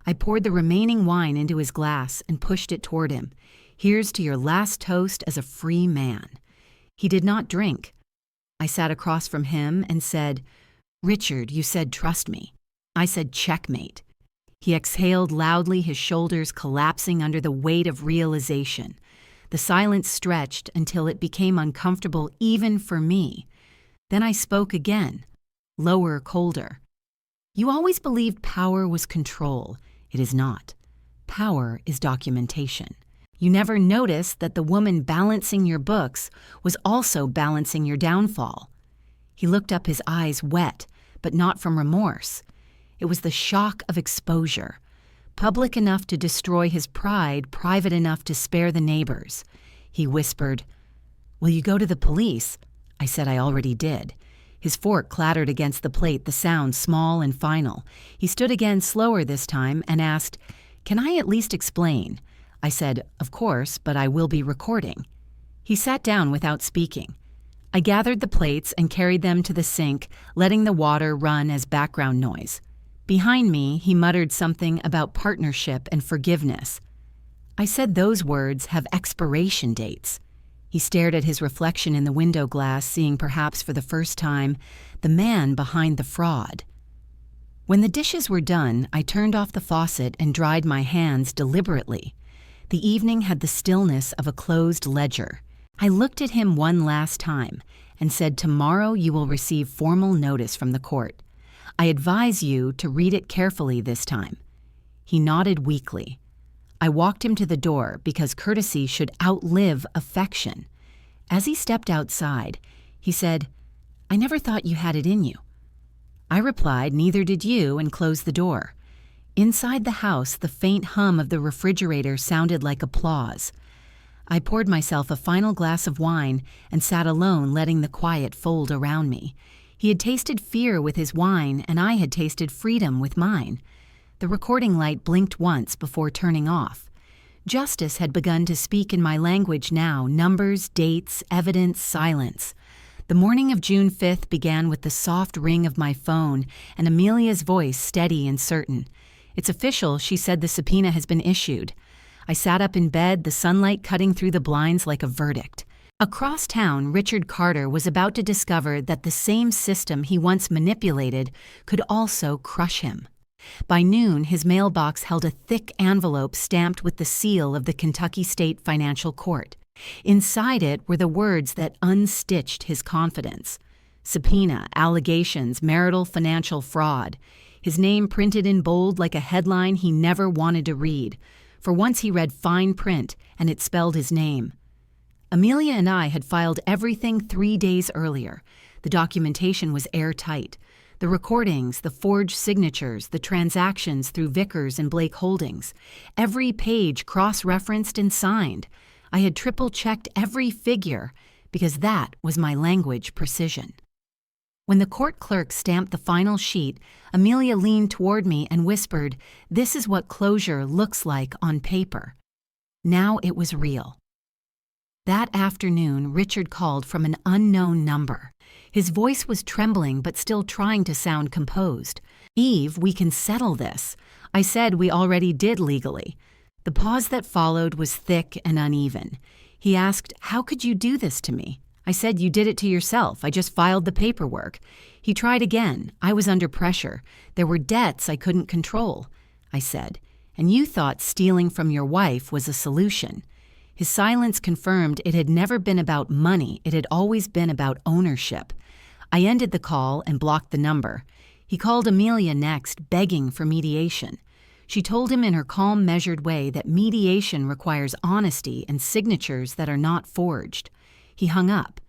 I poured the remaining wine into his glass and pushed it toward him. "Here's to your last toast as a free man." He did not drink. I sat across from him and said, "Richard, you said trust me." I said, "Checkmate." He exhaled loudly, his shoulders collapsing under the weight of realization. The silence stretched until it became uncomfortable even for me. Then I spoke again, lower, colder. "You always believed power was control. It is not. Power is documentation. You never noticed that the woman balancing your books was also balancing your downfall." He looked up, his eyes wet, but not from remorse. It was the shock of exposure. Public enough to destroy his pride, private enough to spare the neighbors. He whispered, "Will you go to the police?" I said I already did. His fork clattered against the plate, the sound small and final. He stood again, slower this time, and asked, "Can I at least explain?" I said, "Of course, but I will be recording." He sat down without speaking. I gathered the plates and carried them to the sink, letting the water run as background noise. Behind me, he muttered something about partnership and forgiveness. I said those words have expiration dates. He stared at his reflection in the window glass, seeing perhaps for the first time the man behind the fraud. When the dishes were done, I turned off the faucet and dried my hands deliberately. The evening had the stillness of a closed ledger. I looked at him one last time and said, "Tomorrow you will receive formal notice from the court. I advise you to read it carefully this time." He nodded weakly. I walked him to the door because courtesy should outlive affection. As he stepped outside, he said, "I never thought you had it in you." I replied, "Neither did you," and closed the door. Inside the house, the faint hum of the refrigerator sounded like applause. I poured myself a final glass of wine and sat alone, letting the quiet fold around me. He had tasted fear with his wine, and I had tasted freedom with mine. The recording light blinked once before turning off. Justice had begun to speak in my language now, numbers, dates, evidence, silence. The morning of June 5th began with the soft ring of my phone and Amelia's voice steady and certain. "It's official," she said, "the subpoena has been issued." I sat up in bed, the sunlight cutting through the blinds like a verdict. Across town, Richard Carter was about to discover that the same system he once manipulated could also crush him. By noon, his mailbox held a thick envelope stamped with the seal of the Kentucky State Financial Court. Inside it were the words that unstitched his confidence. Subpoena, allegations, marital financial fraud. His name printed in bold like a headline he never wanted to read. For once he read fine print, and it spelled his name. Amelia and I had filed everything 3 days earlier. The documentation was airtight. The recordings, the forged signatures, the transactions through Vickers and Blake Holdings. Every page cross-referenced and signed. I had triple-checked every figure, because that was my language precision. When the court clerk stamped the final sheet, Amelia leaned toward me and whispered, "This is what closure looks like on paper." Now it was real. That afternoon, Richard called from an unknown number. His voice was trembling but still trying to sound composed. "Eve, we can settle this." I said we already did legally. The pause that followed was thick and uneven. He asked, "How could you do this to me?" I said, "You did it to yourself. I just filed the paperwork." He tried again. "I was under pressure. There were debts I couldn't control." I said, "And you thought stealing from your wife was a solution." His silence confirmed it had never been about money. It had always been about ownership. I ended the call and blocked the number. He called Amelia next, begging for mediation. She told him in her calm, measured way that mediation requires honesty and signatures that are not forged. He hung up.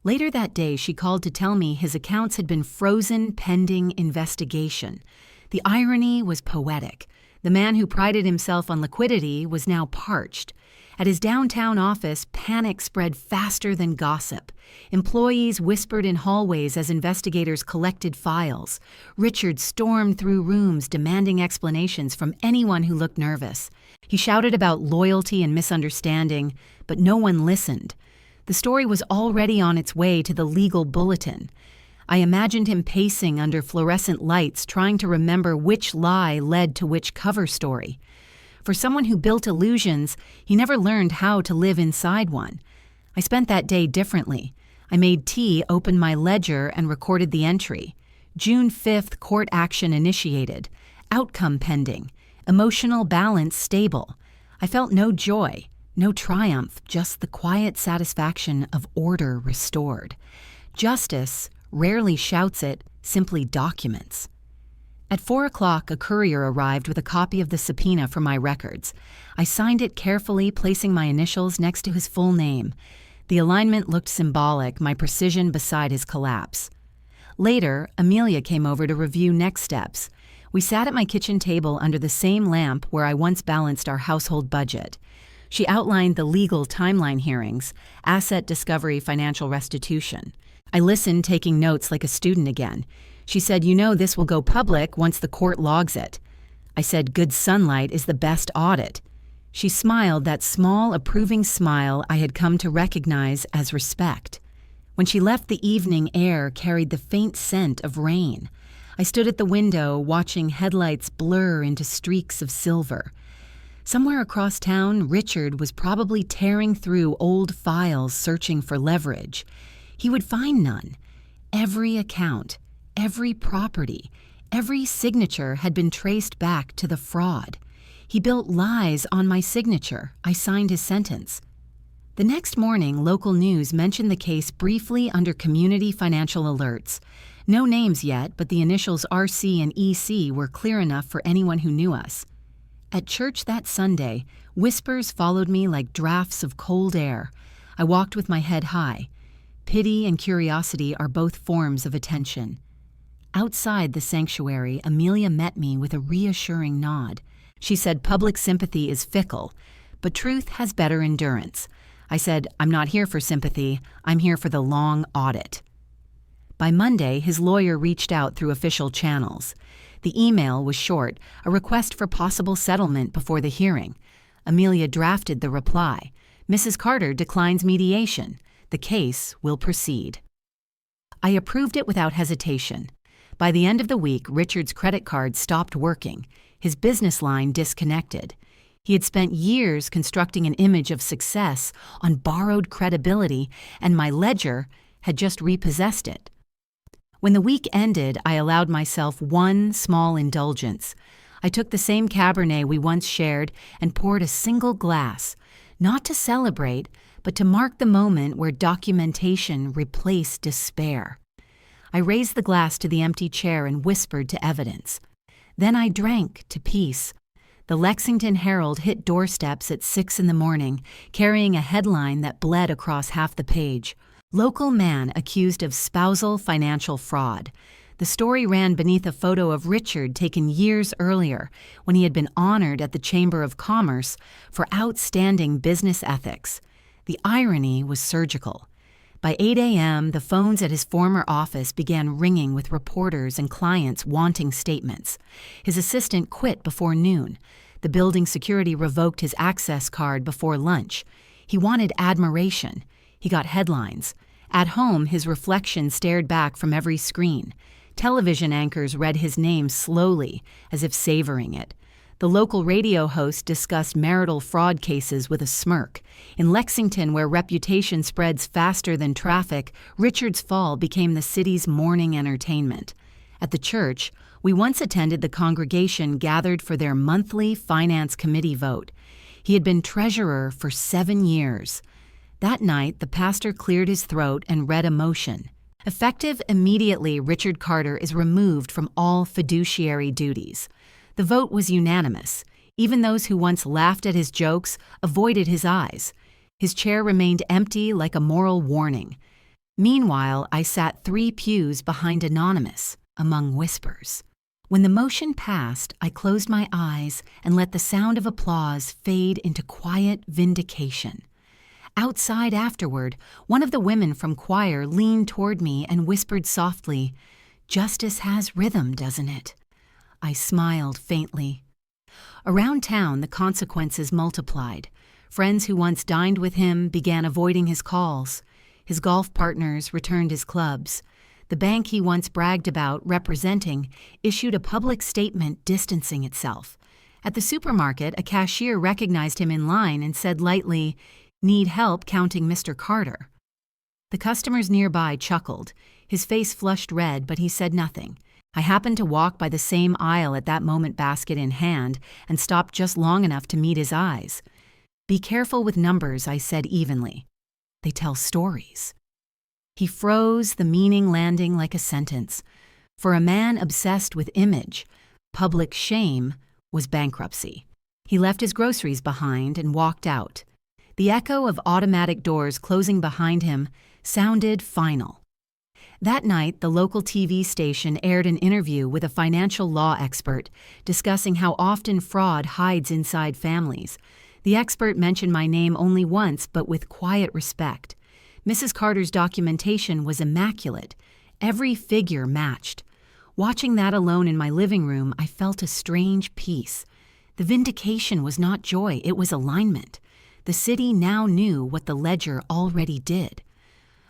Later that day, she called to tell me his accounts had been frozen pending investigation. The irony was poetic. The man who prided himself on liquidity was now parched. At his downtown office, panic spread faster than gossip. Employees whispered in hallways as investigators collected files. Richard stormed through rooms demanding explanations from anyone who looked nervous. He shouted about loyalty and misunderstanding, but no one listened. The story was already on its way to the legal bulletin. I imagined him pacing under fluorescent lights, trying to remember which lie led to which cover story. For someone who built illusions, he never learned how to live inside one. I spent that day differently. I made tea, opened my ledger, and recorded the entry. June 5th, court action initiated. Outcome pending. Emotional balance stable. I felt no joy, no triumph, just the quiet satisfaction of order restored. Justice rarely shouts it, simply documents. At 4 o'clock, a courier arrived with a copy of the subpoena for my records. I signed it carefully, placing my initials next to his full name. The alignment looked symbolic, my precision beside his collapse. Later, Amelia came over to review next steps. We sat at my kitchen table under the same lamp where I once balanced our household budget. She outlined the legal timeline hearings, asset discovery, financial restitution. I listened, taking notes like a student again. She said, "You know this will go public once the court logs it." I said, "Good sunlight is the best audit." She smiled, that small, approving smile I had come to recognize as respect. When she left, the evening air carried the faint scent of rain. I stood at the window, watching headlights blur into streaks of silver. Somewhere across town, Richard was probably tearing through old files searching for leverage. He would find none. Every account, every property, every signature had been traced back to the fraud. He built lies on my signature. I signed his sentence. The next morning, local news mentioned the case briefly under community financial alerts. No names yet, but the initials RC and EC were clear enough for anyone who knew us. At church that Sunday, whispers followed me like drafts of cold air. I walked with my head high. Pity and curiosity are both forms of attention. Outside the sanctuary, Amelia met me with a reassuring nod. She said public sympathy is fickle, but truth has better endurance. I said, "I'm not here for sympathy. I'm here for the long audit." By Monday, his lawyer reached out through official channels. The email was short, a request for possible settlement before the hearing. Amelia drafted the reply. "Mrs. Carter declines mediation. The case will proceed." I approved it without hesitation. By the end of the week, Richard's credit card stopped working, his business line disconnected. He had spent years constructing an image of success on borrowed credibility, and my ledger had just repossessed it. When the week ended, I allowed myself one small indulgence. I took the same Cabernet we once shared and poured a single glass, not to celebrate, but to mark the moment where documentation replaced despair. I raised the glass to the empty chair and whispered to evidence. Then I drank to peace. The Lexington Herald hit doorsteps at 6 a.m, carrying a headline that bled across half the page. "Local man accused of spousal financial fraud." The story ran beneath a photo of Richard taken years earlier when he had been honored at the Chamber of Commerce for outstanding business ethics. The irony was surgical. By 8 a.m., the phones at his former office began ringing with reporters and clients wanting statements. His assistant quit before noon. The building security revoked his access card before lunch. He wanted admiration. He got headlines. At home, his reflection stared back from every screen. Television anchors read his name slowly, as if savoring it. The local radio host discussed marital fraud cases with a smirk. In Lexington, where reputation spreads faster than traffic, Richard's fall became the city's morning entertainment. At the church, we once attended the congregation gathered for their monthly finance committee vote. He had been treasurer for 7 years. That night, the pastor cleared his throat and read a motion. Effective immediately, Richard Carter is removed from all fiduciary duties. The vote was unanimous. Even those who once laughed at his jokes avoided his eyes. His chair remained empty like a moral warning. Meanwhile, I sat 3 pews behind Anonymous, among whispers. When the motion passed, I closed my eyes and let the sound of applause fade into quiet vindication. Outside afterward, one of the women from choir leaned toward me and whispered softly, "Justice has rhythm, doesn't it?" I smiled faintly. Around town, the consequences multiplied. Friends who once dined with him began avoiding his calls. His golf partners returned his clubs. The bank he once bragged about representing issued a public statement distancing itself. At the supermarket, a cashier recognized him in line and said lightly, "Need help counting Mr. Carter?" The customers nearby chuckled. His face flushed red, but he said nothing. I happened to walk by the same aisle at that moment, basket in hand, and stopped just long enough to meet his eyes. "Be careful with numbers," I said evenly. "They tell stories." He froze, the meaning landing like a sentence. For a man obsessed with image, public shame was bankruptcy. He left his groceries behind and walked out. The echo of automatic doors closing behind him sounded final. That night, the local TV station aired an interview with a financial law expert discussing how often fraud hides inside families. The expert mentioned my name only once, but with quiet respect. Mrs. Carter's documentation was immaculate. Every figure matched. Watching that alone in my living room, I felt a strange peace. The vindication was not joy, it was alignment. The city now knew what the ledger already did.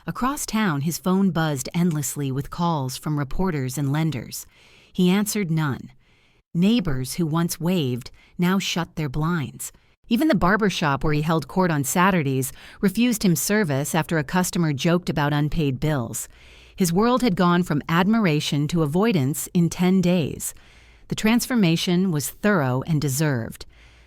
Across town, his phone buzzed endlessly with calls from reporters and lenders. He answered none. Neighbors who once waved now shut their blinds. Even the barber shop where he held court on Saturdays refused him service after a customer joked about unpaid bills. His world had gone from admiration to avoidance in 10 days. The transformation was thorough and deserved.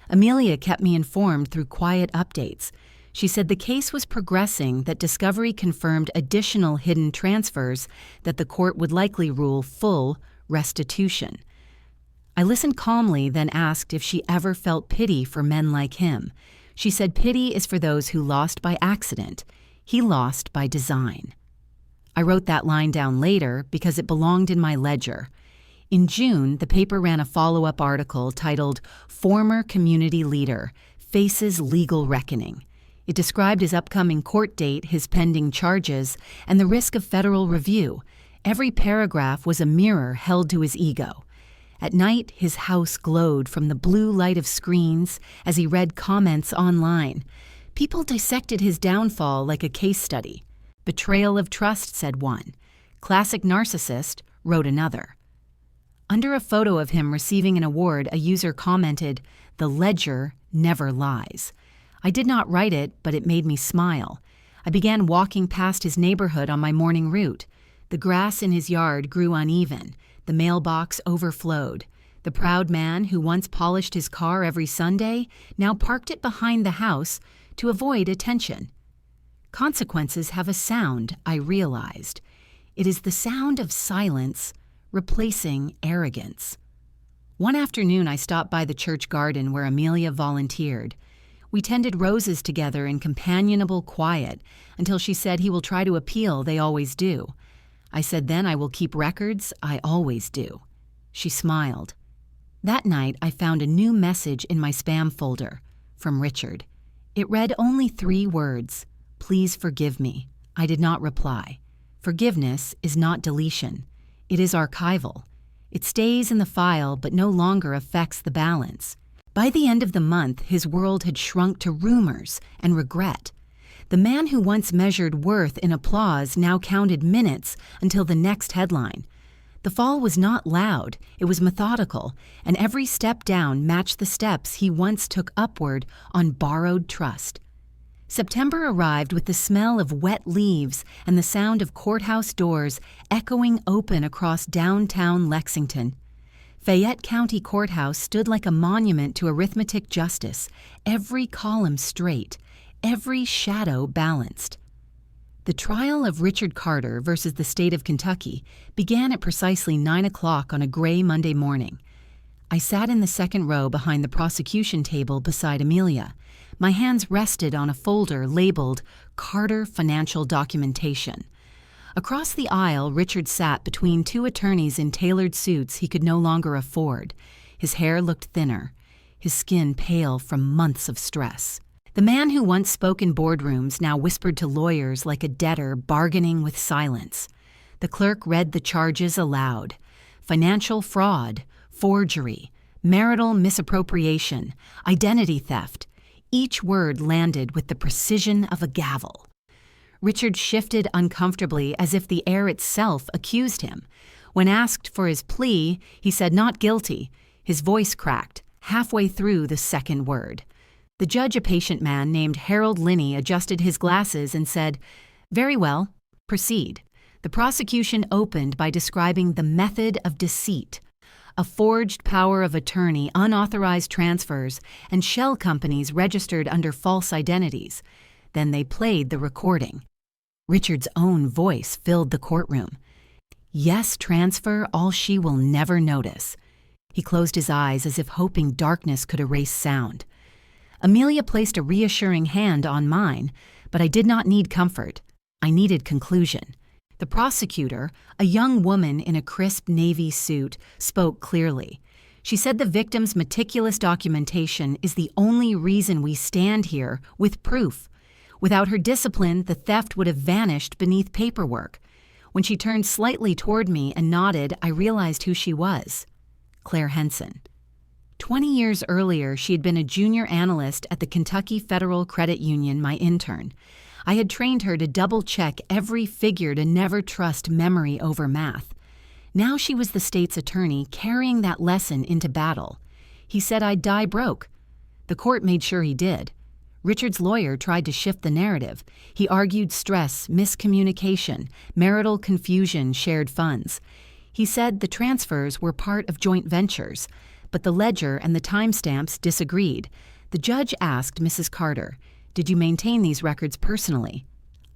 Amelia kept me informed through quiet updates. She said the case was progressing, that discovery confirmed additional hidden transfers, that the court would likely rule full restitution. I listened calmly, then asked if she ever felt pity for men like him. She said pity is for those who lost by accident. He lost by design. I wrote that line down later because it belonged in my ledger. In June, the paper ran a follow-up article titled "Former Community Leader Faces Legal Reckoning." It described his upcoming court date, his pending charges, and the risk of federal review. Every paragraph was a mirror held to his ego. At night, his house glowed from the blue light of screens as he read comments online. People dissected his downfall like a case study. "Betrayal of trust," said one. "Classic narcissist," wrote another. Under a photo of him receiving an award, a user commented, "The ledger never lies." I did not write it, but it made me smile. I began walking past his neighborhood on my morning route. The grass in his yard grew uneven. The mailbox overflowed. The proud man who once polished his car every Sunday now parked it behind the house to avoid attention. Consequences have a sound, I realized. It is the sound of silence replacing arrogance. One afternoon, I stopped by the church garden where Amelia volunteered. We tended roses together in companionable quiet until she said, "He will try to appeal, they always do." I said, "Then I will keep records, I always do." She smiled. That night, I found a new message in my spam folder from Richard. It read only 3 words, "Please forgive me." I did not reply. Forgiveness is not deletion. It is archival. It stays in the file but no longer affects the balance. By the end of the month, his world had shrunk to rumors and regret. The man who once measured worth in applause now counted minutes until the next headline. The fall was not loud, it was methodical, and every step down matched the steps he once took upward on borrowed trust. September arrived with the smell of wet leaves and the sound of courthouse doors echoing open across downtown Lexington. Fayette County Courthouse stood like a monument to arithmetic justice, every column straight, every shadow balanced. The trial of Richard Carter versus the state of Kentucky began at precisely 9 o'clock on a gray Monday morning. I sat in the second row behind the prosecution table beside Amelia. My hands rested on a folder labeled Carter Financial Documentation. Across the aisle, Richard sat between two attorneys in tailored suits he could no longer afford. His hair looked thinner, his skin pale from months of stress. The man who once spoke in boardrooms now whispered to lawyers like a debtor bargaining with silence. The clerk read the charges aloud: financial fraud, forgery, marital misappropriation, identity theft. Each word landed with the precision of a gavel. Richard shifted uncomfortably as if the air itself accused him. When asked for his plea, he said not guilty. His voice cracked halfway through the second word. The judge, a patient man named Harold Linney, adjusted his glasses and said, "Very well, proceed." The prosecution opened by describing the method of deceit: a forged power of attorney, unauthorized transfers, and shell companies registered under false identities. Then they played the recording. Richard's own voice filled the courtroom. "Yes, transfer all she will never notice." He closed his eyes as if hoping darkness could erase sound. Amelia placed a reassuring hand on mine, but I did not need comfort. I needed conclusion. The prosecutor, a young woman in a crisp navy suit, spoke clearly. She said the victim's meticulous documentation is the only reason we stand here with proof. Without her discipline, the theft would have vanished beneath paperwork. When she turned slightly toward me and nodded, I realized who she was: Claire Henson. 20 years earlier, she had been a junior analyst at the Kentucky Federal Credit Union, my intern. I had trained her to double-check every figure to never trust memory over math. Now she was the state's attorney, carrying that lesson into battle. He said I'd die broke. The court made sure he did. Richard's lawyer tried to shift the narrative. He argued stress, miscommunication, marital confusion, shared funds. He said the transfers were part of joint ventures, but the ledger and the timestamps disagreed. The judge asked Mrs. Carter, "Did you maintain these records personally?"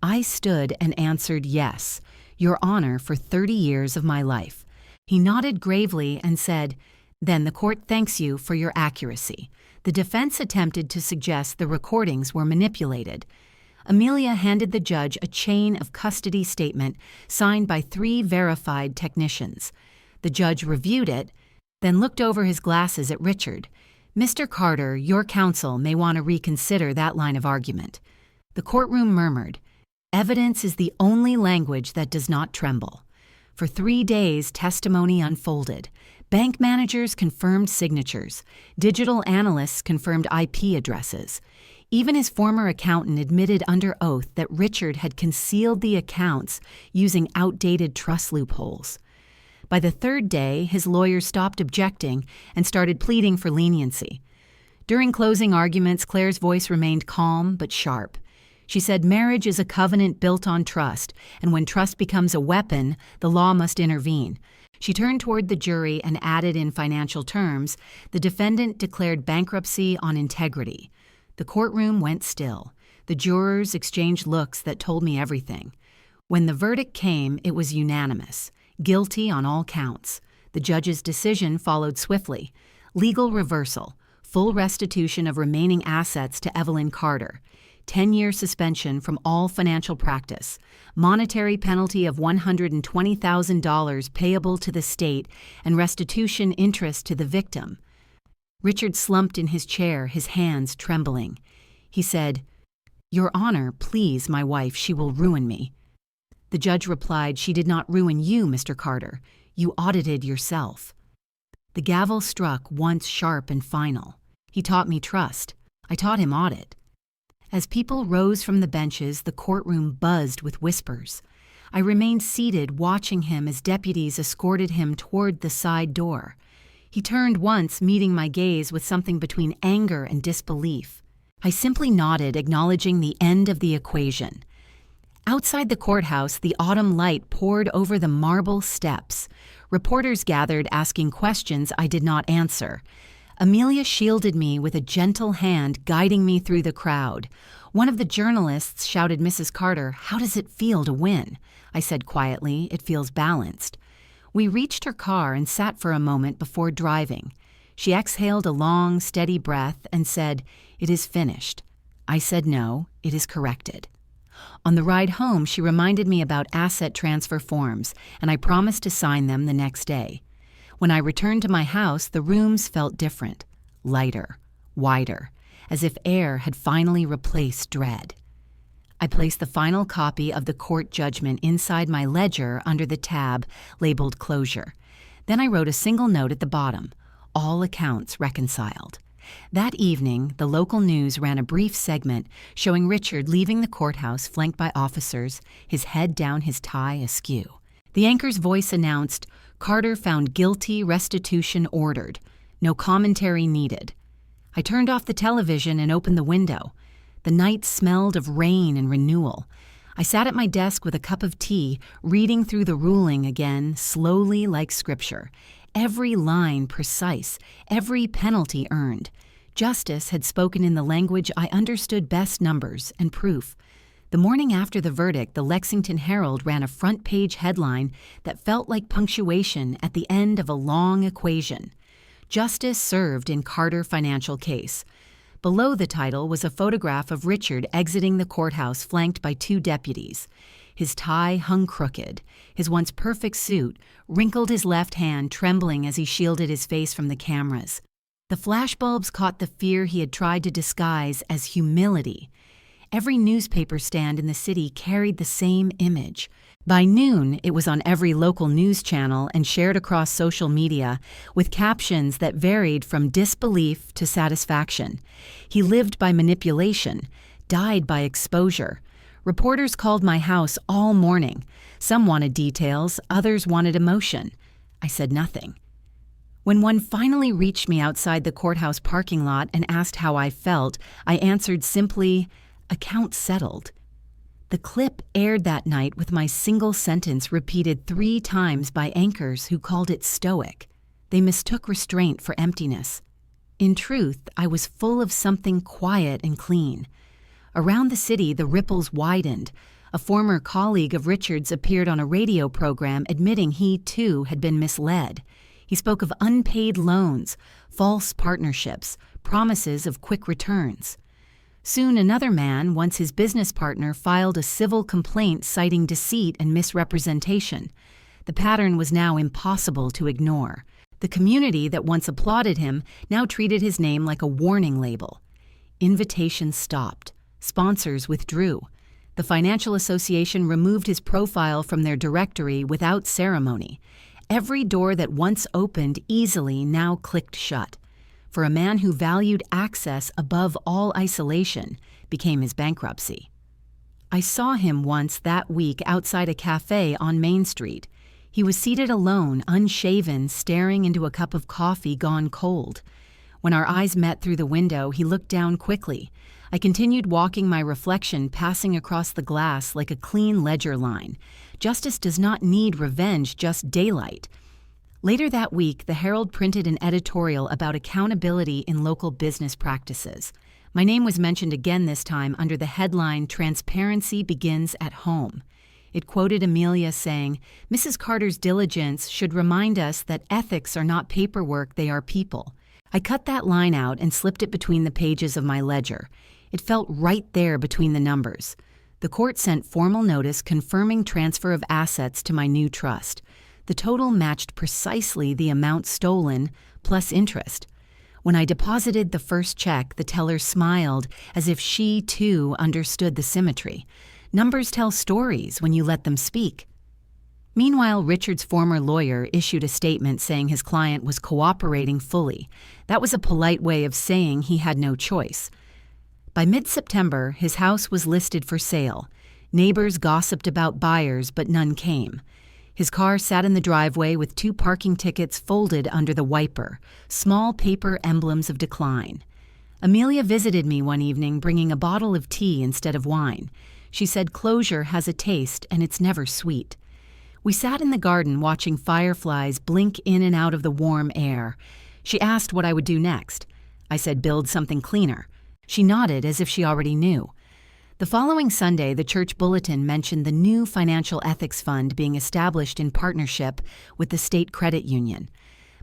I stood and answered yes, Your Honor, for 30 years of my life. He nodded gravely and said, "Then the court thanks you for your accuracy." The defense attempted to suggest the recordings were manipulated. Amelia handed the judge a chain of custody statement signed by 3 verified technicians. The judge reviewed it, then looked over his glasses at Richard. "Mr. Carter, your counsel may want to reconsider that line of argument." The courtroom murmured. Evidence is the only language that does not tremble. For 3 days, testimony unfolded. Bank managers confirmed signatures. Digital analysts confirmed IP addresses. Even his former accountant admitted under oath that Richard had concealed the accounts using outdated trust loopholes. By the 3rd day, his lawyer stopped objecting and started pleading for leniency. During closing arguments, Claire's voice remained calm but sharp. She said marriage is a covenant built on trust, and when trust becomes a weapon, the law must intervene. She turned toward the jury and added in financial terms, the defendant declared bankruptcy on integrity. The courtroom went still. The jurors exchanged looks that told me everything. When the verdict came, it was unanimous. Guilty on all counts. The judge's decision followed swiftly. Legal reversal. Full restitution of remaining assets to Evelyn Carter. 10-year suspension from all financial practice. Monetary penalty of $120,000 payable to the state and restitution interest to the victim. Richard slumped in his chair, his hands trembling. He said, "Your Honor, please, my wife, she will ruin me." The judge replied, "She did not ruin you, Mr. Carter. You audited yourself." The gavel struck once sharp and final. He taught me trust. I taught him audit. As people rose from the benches, the courtroom buzzed with whispers. I remained seated, watching him as deputies escorted him toward the side door. He turned once, meeting my gaze with something between anger and disbelief. I simply nodded, acknowledging the end of the equation. Outside the courthouse, the autumn light poured over the marble steps. Reporters gathered, asking questions I did not answer. Amelia shielded me with a gentle hand, guiding me through the crowd. One of the journalists shouted, "Mrs. Carter, how does it feel to win?" I said quietly, "It feels balanced." We reached her car and sat for a moment before driving. She exhaled a long, steady breath and said, "It is finished." I said, "No, it is corrected." On the ride home, she reminded me about asset transfer forms, and I promised to sign them the next day. When I returned to my house, the rooms felt different, lighter, wider, as if air had finally replaced dread. I placed the final copy of the court judgment inside my ledger under the tab labeled Closure. Then I wrote a single note at the bottom, all accounts reconciled. That evening, the local news ran a brief segment showing Richard leaving the courthouse flanked by officers, his head down, his tie askew. The anchor's voice announced, "Carter found guilty, restitution ordered. No commentary needed." I turned off the television and opened the window. The night smelled of rain and renewal. I sat at my desk with a cup of tea, reading through the ruling again, slowly like scripture. Every line precise, every penalty earned. Justice had spoken in the language I understood best, numbers and proof. The morning after the verdict, the Lexington Herald ran a front-page headline that felt like punctuation at the end of a long equation. Justice served in Carter financial case. Below the title was a photograph of Richard exiting the courthouse flanked by 2 deputies. His tie hung crooked. His once perfect suit wrinkled, his left hand trembling as he shielded his face from the cameras. The flashbulbs caught the fear he had tried to disguise as humility. Every newspaper stand in the city carried the same image. By noon, it was on every local news channel and shared across social media, with captions that varied from disbelief to satisfaction. He lived by manipulation, died by exposure. Reporters called my house all morning. Some wanted details, others wanted emotion. I said nothing. When one finally reached me outside the courthouse parking lot and asked how I felt, I answered simply, "Account settled." The clip aired that night with my single sentence repeated 3 times by anchors who called it stoic. They mistook restraint for emptiness. In truth, I was full of something quiet and clean. Around the city, the ripples widened. A former colleague of Richard's appeared on a radio program admitting he, too, had been misled. He spoke of unpaid loans, false partnerships, promises of quick returns. Soon another man, once his business partner, filed a civil complaint citing deceit and misrepresentation. The pattern was now impossible to ignore. The community that once applauded him now treated his name like a warning label. Invitations stopped. Sponsors withdrew. The Financial Association removed his profile from their directory without ceremony. Every door that once opened easily now clicked shut. For a man who valued access above all isolation became his bankruptcy. I saw him once that week outside a cafe on Main Street. He was seated alone, unshaven, staring into a cup of coffee gone cold. When our eyes met through the window, he looked down quickly. I continued walking, my reflection passing across the glass like a clean ledger line. Justice does not need revenge, just daylight. Later that week, the Herald printed an editorial about accountability in local business practices. My name was mentioned again this time under the headline, "Transparency Begins at Home." It quoted Amelia saying, "Mrs. Carter's diligence should remind us that ethics are not paperwork, they are people." I cut that line out and slipped it between the pages of my ledger. It felt right there between the numbers. The court sent formal notice confirming transfer of assets to my new trust. The total matched precisely the amount stolen, plus interest. When I deposited the first check, the teller smiled as if she, too, understood the symmetry. Numbers tell stories when you let them speak. Meanwhile, Richard's former lawyer issued a statement saying his client was cooperating fully. That was a polite way of saying he had no choice. By mid-September, his house was listed for sale. Neighbors gossiped about buyers, but none came. His car sat in the driveway with 2 parking tickets folded under the wiper, small paper emblems of decline. Amelia visited me one evening bringing a bottle of tea instead of wine. She said closure has a taste and it's never sweet. We sat in the garden watching fireflies blink in and out of the warm air. She asked what I would do next. I said build something cleaner. She nodded as if she already knew. The following Sunday, the church bulletin mentioned the new financial ethics fund being established in partnership with the state credit union.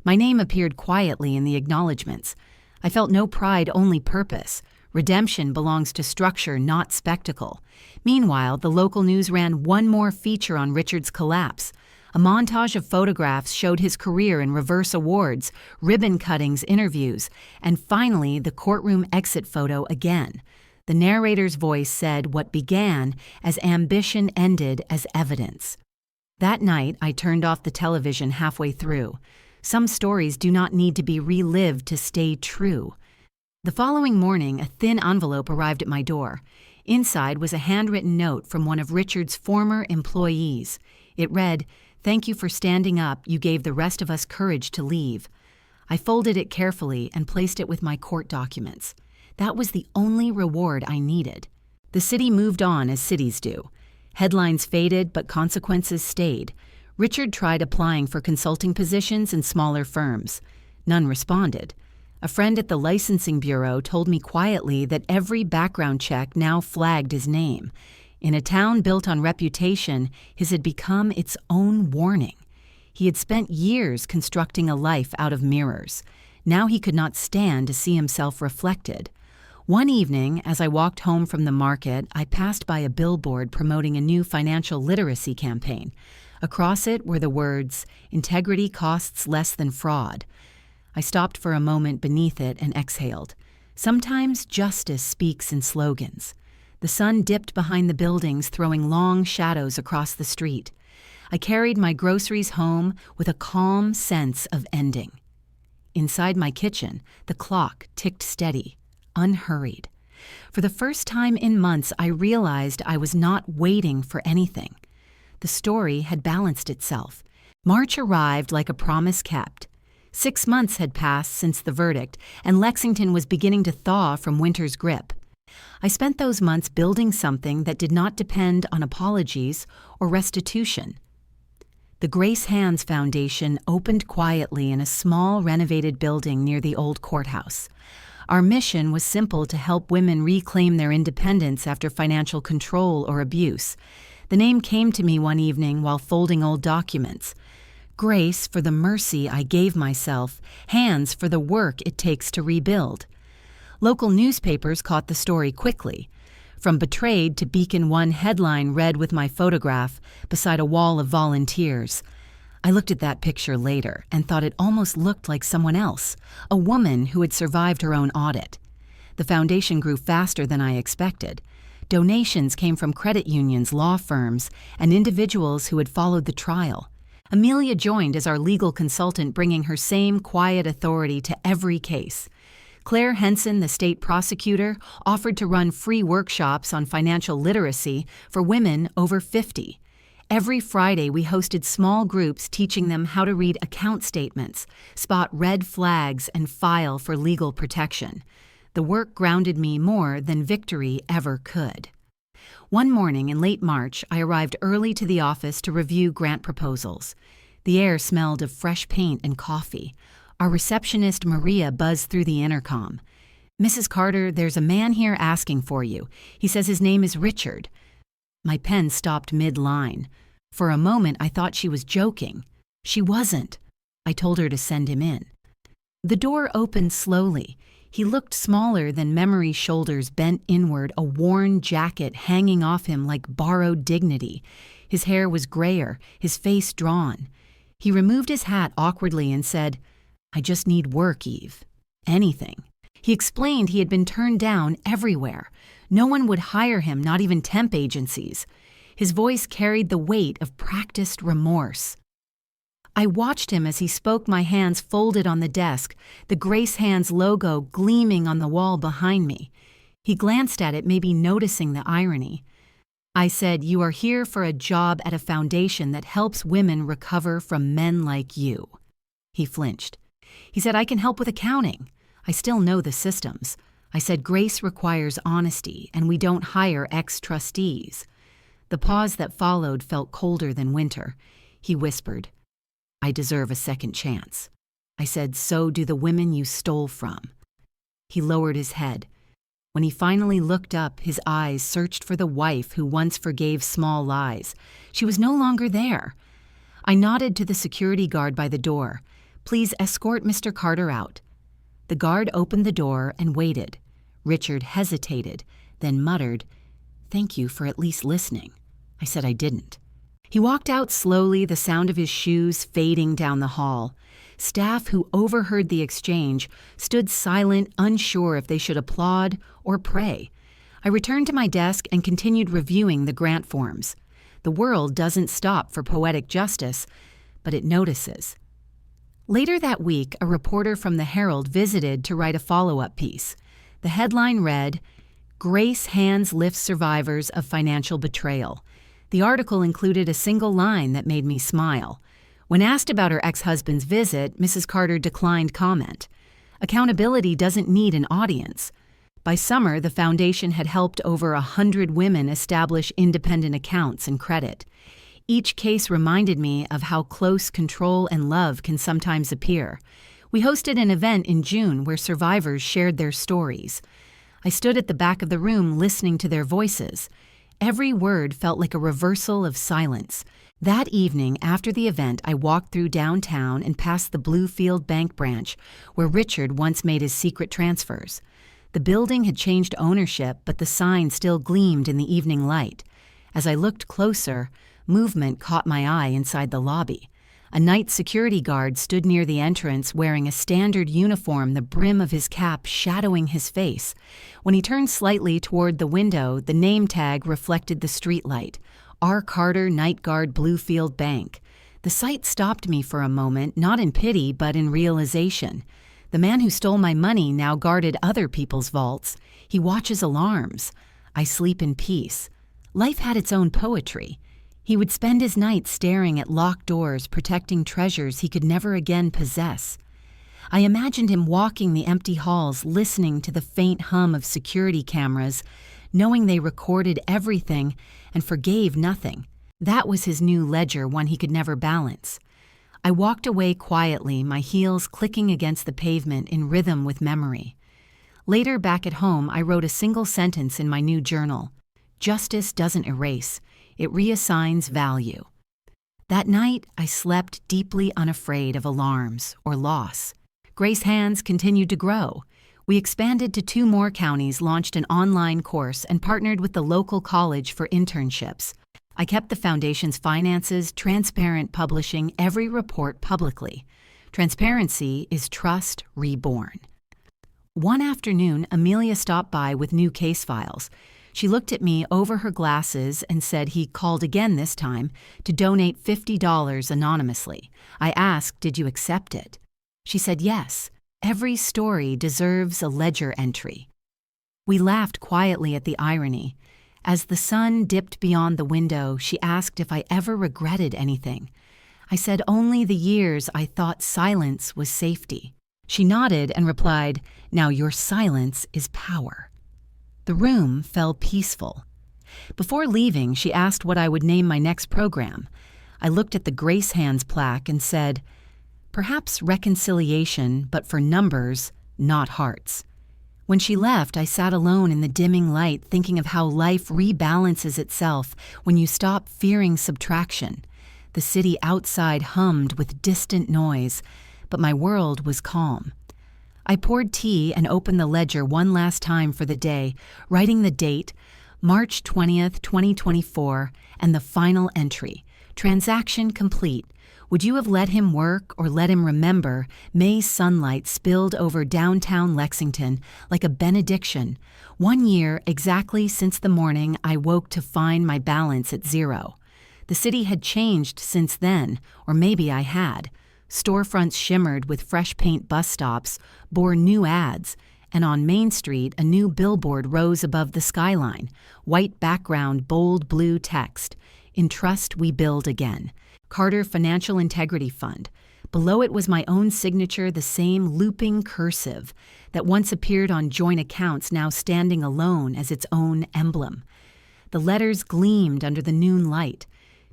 My name appeared quietly in the acknowledgments. I felt no pride, only purpose. Redemption belongs to structure, not spectacle. Meanwhile, the local news ran one more feature on Richard's collapse. A montage of photographs showed his career in reverse awards, ribbon cuttings, interviews, and finally the courtroom exit photo again. The narrator's voice said what began as ambition ended as evidence. That night, I turned off the television halfway through. Some stories do not need to be relived to stay true. The following morning, a thin envelope arrived at my door. Inside was a handwritten note from one of Richard's former employees. It read, "Thank you for standing up. You gave the rest of us courage to leave." I folded it carefully and placed it with my court documents. That was the only reward I needed. The city moved on as cities do. Headlines faded, but consequences stayed. Richard tried applying for consulting positions in smaller firms. None responded. A friend at the licensing bureau told me quietly that every background check now flagged his name. In a town built on reputation, his had become its own warning. He had spent years constructing a life out of mirrors. Now he could not stand to see himself reflected. One evening, as I walked home from the market, I passed by a billboard promoting a new financial literacy campaign. Across it were the words, "Integrity costs less than fraud." I stopped for a moment beneath it and exhaled. Sometimes justice speaks in slogans. The sun dipped behind the buildings, throwing long shadows across the street. I carried my groceries home with a calm sense of ending. Inside my kitchen, the clock ticked steady, unhurried. For the first time in months, I realized I was not waiting for anything. The story had balanced itself. March arrived like a promise kept. 6 months had passed since the verdict, and Lexington was beginning to thaw from winter's grip. I spent those months building something that did not depend on apologies or restitution. The Grace Hands Foundation opened quietly in a small renovated building near the old courthouse. Our mission was simple: to help women reclaim their independence after financial control or abuse. The name came to me one evening while folding old documents. Grace for the mercy I gave myself, hands for the work it takes to rebuild. Local newspapers caught the story quickly. From Betrayed to Beacon One headline read with my photograph beside a wall of volunteers. I looked at that picture later and thought it almost looked like someone else, a woman who had survived her own audit. The foundation grew faster than I expected. Donations came from credit unions, law firms, and individuals who had followed the trial. Amelia joined as our legal consultant, bringing her same quiet authority to every case. Claire Henson, the state prosecutor, offered to run free workshops on financial literacy for women over 50. Every Friday, we hosted small groups teaching them how to read account statements, spot red flags, and file for legal protection. The work grounded me more than victory ever could. One morning in late March, I arrived early to the office to review grant proposals. The air smelled of fresh paint and coffee. Our receptionist, Maria, buzzed through the intercom. "Mrs. Carter, there's a man here asking for you. He says his name is Richard." My pen stopped mid-line. For a moment, I thought she was joking. She wasn't. I told her to send him in. The door opened slowly. He looked smaller than memory's shoulders bent inward, a worn jacket hanging off him like borrowed dignity. His hair was grayer, his face drawn. He removed his hat awkwardly and said, "I just need work, Eve. Anything." He explained he had been turned down everywhere. No one would hire him, not even temp agencies. His voice carried the weight of practiced remorse. I watched him as he spoke, my hands folded on the desk, the Grace Hands logo gleaming on the wall behind me. He glanced at it, maybe noticing the irony. I said, "You are here for a job at a foundation that helps women recover from men like you." He flinched. He said, "I can help with accounting. I still know the systems." I said, "Grace requires honesty, and we don't hire ex-trustees." The pause that followed felt colder than winter. He whispered, "I deserve a second chance." I said, "So do the women you stole from." He lowered his head. When he finally looked up, his eyes searched for the wife who once forgave small lies. She was no longer there. I nodded to the security guard by the door. "Please escort Mr. Carter out." The guard opened the door and waited. Richard hesitated, then muttered, "Thank you for at least listening." I said I didn't. He walked out slowly, the sound of his shoes fading down the hall. Staff who overheard the exchange stood silent, unsure if they should applaud or pray. I returned to my desk and continued reviewing the grant forms. The world doesn't stop for poetic justice, but it notices. Later that week, a reporter from the Herald visited to write a follow-up piece. The headline read, "Grace Hands Lifts Survivors of Financial Betrayal." The article included a single line that made me smile. When asked about her ex-husband's visit, Mrs. Carter declined comment. Accountability doesn't need an audience. By summer, the foundation had helped over 100 women establish independent accounts and credit. Each case reminded me of how close control and love can sometimes appear. We hosted an event in June where survivors shared their stories. I stood at the back of the room listening to their voices. Every word felt like a reversal of silence. That evening, after the event, I walked through downtown and past the Bluefield Bank branch, where Richard once made his secret transfers. The building had changed ownership, but the sign still gleamed in the evening light. As I looked closer, movement caught my eye inside the lobby. A night security guard stood near the entrance wearing a standard uniform, the brim of his cap shadowing his face. When he turned slightly toward the window, the name tag reflected the streetlight. R. Carter, Night Guard, Bluefield Bank. The sight stopped me for a moment, not in pity, but in realization. The man who stole my money now guarded other people's vaults. He watches alarms. I sleep in peace. Life had its own poetry. He would spend his nights staring at locked doors, protecting treasures he could never again possess. I imagined him walking the empty halls, listening to the faint hum of security cameras, knowing they recorded everything and forgave nothing. That was his new ledger, one he could never balance. I walked away quietly, my heels clicking against the pavement in rhythm with memory. Later, back at home, I wrote a single sentence in my new journal. Justice doesn't erase, it reassigns value. That night, I slept deeply unafraid of alarms or loss. Grace Hands continued to grow. We expanded to 2 more counties, launched an online course, and partnered with the local college for internships. I kept the foundation's finances transparent, publishing every report publicly. Transparency is trust reborn. One afternoon, Amelia stopped by with new case files. She looked at me over her glasses and said he called again this time to donate $50 anonymously. I asked, "Did you accept it?" She said yes. Every story deserves a ledger entry. We laughed quietly at the irony. As the sun dipped beyond the window, she asked if I ever regretted anything. I said only the years I thought silence was safety. She nodded and replied, "Now your silence is power." The room fell peaceful. Before leaving, she asked what I would name my next program. I looked at the Grace Hands plaque and said, "Perhaps reconciliation, but for numbers, not hearts." When she left, I sat alone in the dimming light, thinking of how life rebalances itself when you stop fearing subtraction. The city outside hummed with distant noise, but my world was calm. I poured tea and opened the ledger one last time for the day, writing the date, March 20th, 2024, and the final entry, transaction complete. Would you have let him work or let him remember May's sunlight spilled over downtown Lexington like a benediction, 1 year exactly since the morning I woke to find my balance at 0. The city had changed since then, or maybe I had. Storefronts shimmered with fresh paint, bus stops bore new ads, and on Main Street a new billboard rose above the skyline, white background, bold blue text, "In Trust We Build Again. Carter Financial Integrity Fund." Below it was my own signature, the same looping cursive that once appeared on joint accounts, now standing alone as its own emblem. The letters gleamed under the noon light.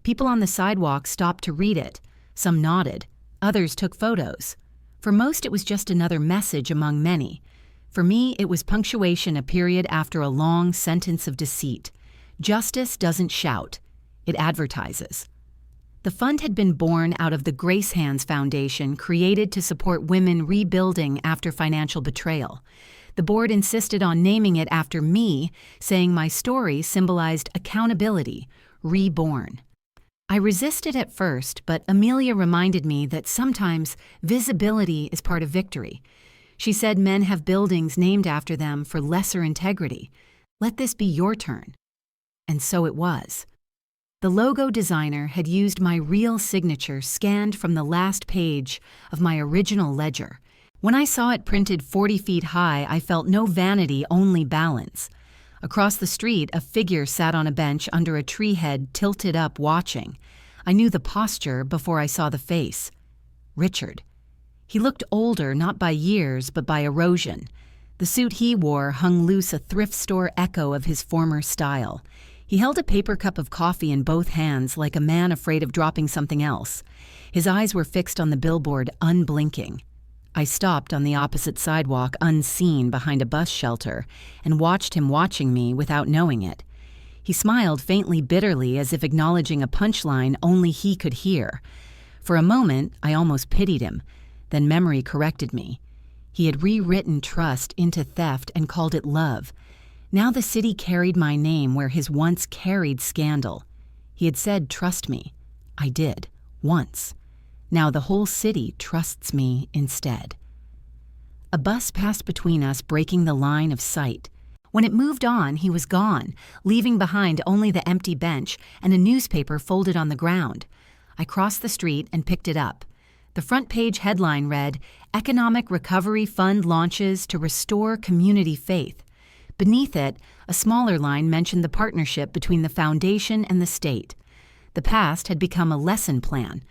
People on the sidewalk stopped to read it. Some nodded. Others took photos. For most, it was just another message among many. For me, it was punctuation, a period after a long sentence of deceit. Justice doesn't shout. It advertises. The fund had been born out of the Grace Hands Foundation, created to support women rebuilding after financial betrayal. The board insisted on naming it after me, saying my story symbolized accountability, reborn. I resisted at first, but Amelia reminded me that sometimes visibility is part of victory. She said men have buildings named after them for lesser integrity. Let this be your turn. And so it was. The logo designer had used my real signature scanned from the last page of my original ledger. When I saw it printed 40 feet high, I felt no vanity, only balance. Across the street, a figure sat on a bench under a tree head tilted up watching. I knew the posture before I saw the face. Richard. He looked older, not by years, but by erosion. The suit he wore hung loose, a thrift store echo of his former style. He held a paper cup of coffee in both hands like a man afraid of dropping something else. His eyes were fixed on the billboard, unblinking. I stopped on the opposite sidewalk, unseen behind a bus shelter, and watched him watching me without knowing it. He smiled faintly bitterly as if acknowledging a punchline only he could hear. For a moment, I almost pitied him. Then memory corrected me. He had rewritten trust into theft and called it love. Now the city carried my name where his once carried scandal. He had said, "Trust me." I did, once. Now the whole city trusts me instead. A bus passed between us, breaking the line of sight. When it moved on, he was gone, leaving behind only the empty bench and a newspaper folded on the ground. I crossed the street and picked it up. The front page headline read, "Economic Recovery Fund launches to restore community faith." Beneath it, a smaller line mentioned the partnership between the foundation and the state. The past had become a lesson plan.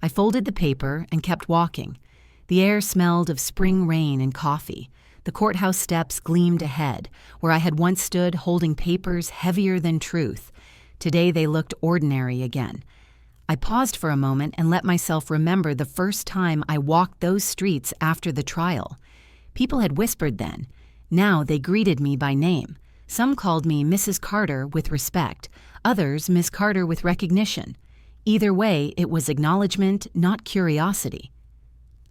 I folded the paper and kept walking. The air smelled of spring rain and coffee. The courthouse steps gleamed ahead, where I had once stood holding papers heavier than truth. Today they looked ordinary again. I paused for a moment and let myself remember the first time I walked those streets after the trial. People had whispered then. Now they greeted me by name. Some called me Mrs. Carter with respect, others Miss Carter with recognition. Either way, it was acknowledgement, not curiosity.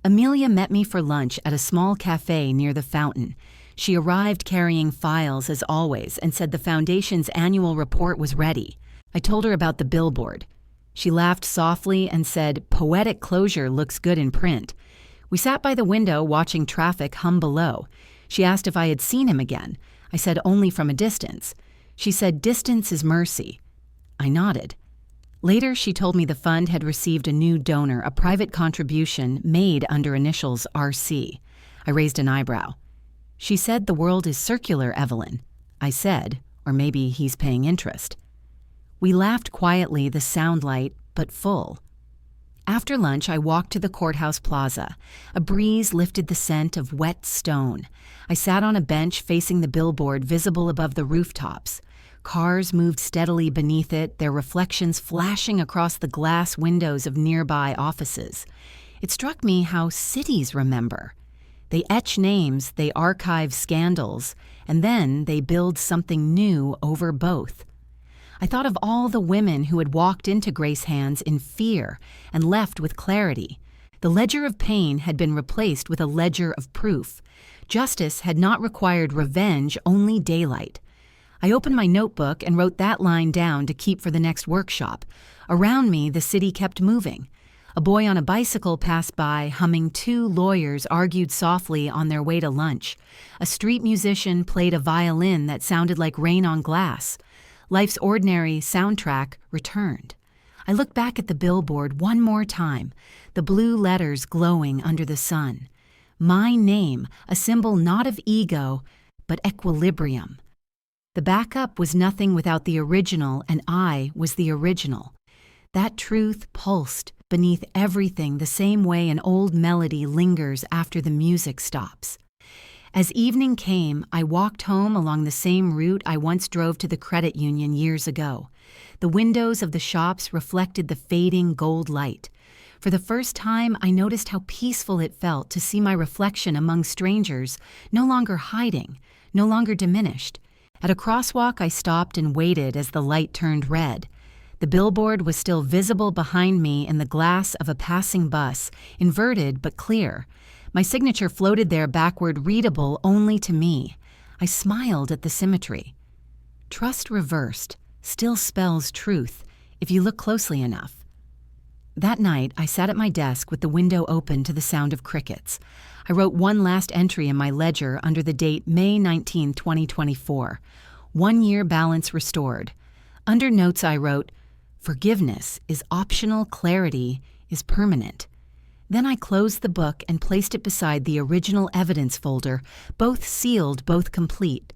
Amelia met me for lunch at a small cafe near the fountain. She arrived carrying files as always and said the foundation's annual report was ready. I told her about the billboard. She laughed softly and said, "Poetic closure looks good in print." We sat by the window watching traffic hum below. She asked if I had seen him again. I said only from a distance. She said distance is mercy. I nodded. Later, she told me the fund had received a new donor, a private contribution made under initials RC. I raised an eyebrow. She said the world is circular, Evelyn. I said, or maybe he's paying interest. We laughed quietly, the sound light, but full. After lunch, I walked to the courthouse plaza. A breeze lifted the scent of wet stone. I sat on a bench facing the billboard visible above the rooftops. Cars moved steadily beneath it, their reflections flashing across the glass windows of nearby offices. It struck me how cities remember. They etch names, they archive scandals, and then they build something new over both. I thought of all the women who had walked into Grace Hands in fear and left with clarity. The ledger of pain had been replaced with a ledger of proof. Justice had not required revenge, only daylight. I opened my notebook and wrote that line down to keep for the next workshop. Around me, the city kept moving. A boy on a bicycle passed by, humming. Two lawyers argued softly on their way to lunch. A street musician played a violin that sounded like rain on glass. Life's ordinary soundtrack returned. I looked back at the billboard one more time, the blue letters glowing under the sun. My name, a symbol not of ego, but equilibrium. The backup was nothing without the original, and I was the original. That truth pulsed beneath everything the same way an old melody lingers after the music stops. As evening came, I walked home along the same route I once drove to the credit union years ago. The windows of the shops reflected the fading gold light. For the first time, I noticed how peaceful it felt to see my reflection among strangers, no longer hiding, no longer diminished. At a crosswalk, I stopped and waited as the light turned red. The billboard was still visible behind me in the glass of a passing bus, inverted but clear. My signature floated there backward, readable only to me. I smiled at the symmetry. Trust reversed still spells truth if you look closely enough. That night, I sat at my desk with the window open to the sound of crickets. I wrote one last entry in my ledger under the date May 19, 2024. 1 year balance restored. Under notes I wrote, "Forgiveness is optional, clarity is permanent." Then I closed the book and placed it beside the original evidence folder, both sealed, both complete.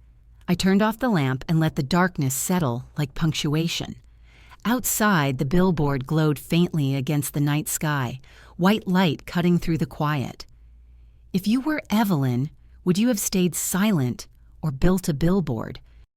I turned off the lamp and let the darkness settle like punctuation. Outside, the billboard glowed faintly against the night sky, white light cutting through the quiet. If you were Evelyn, would you have stayed silent or built a billboard?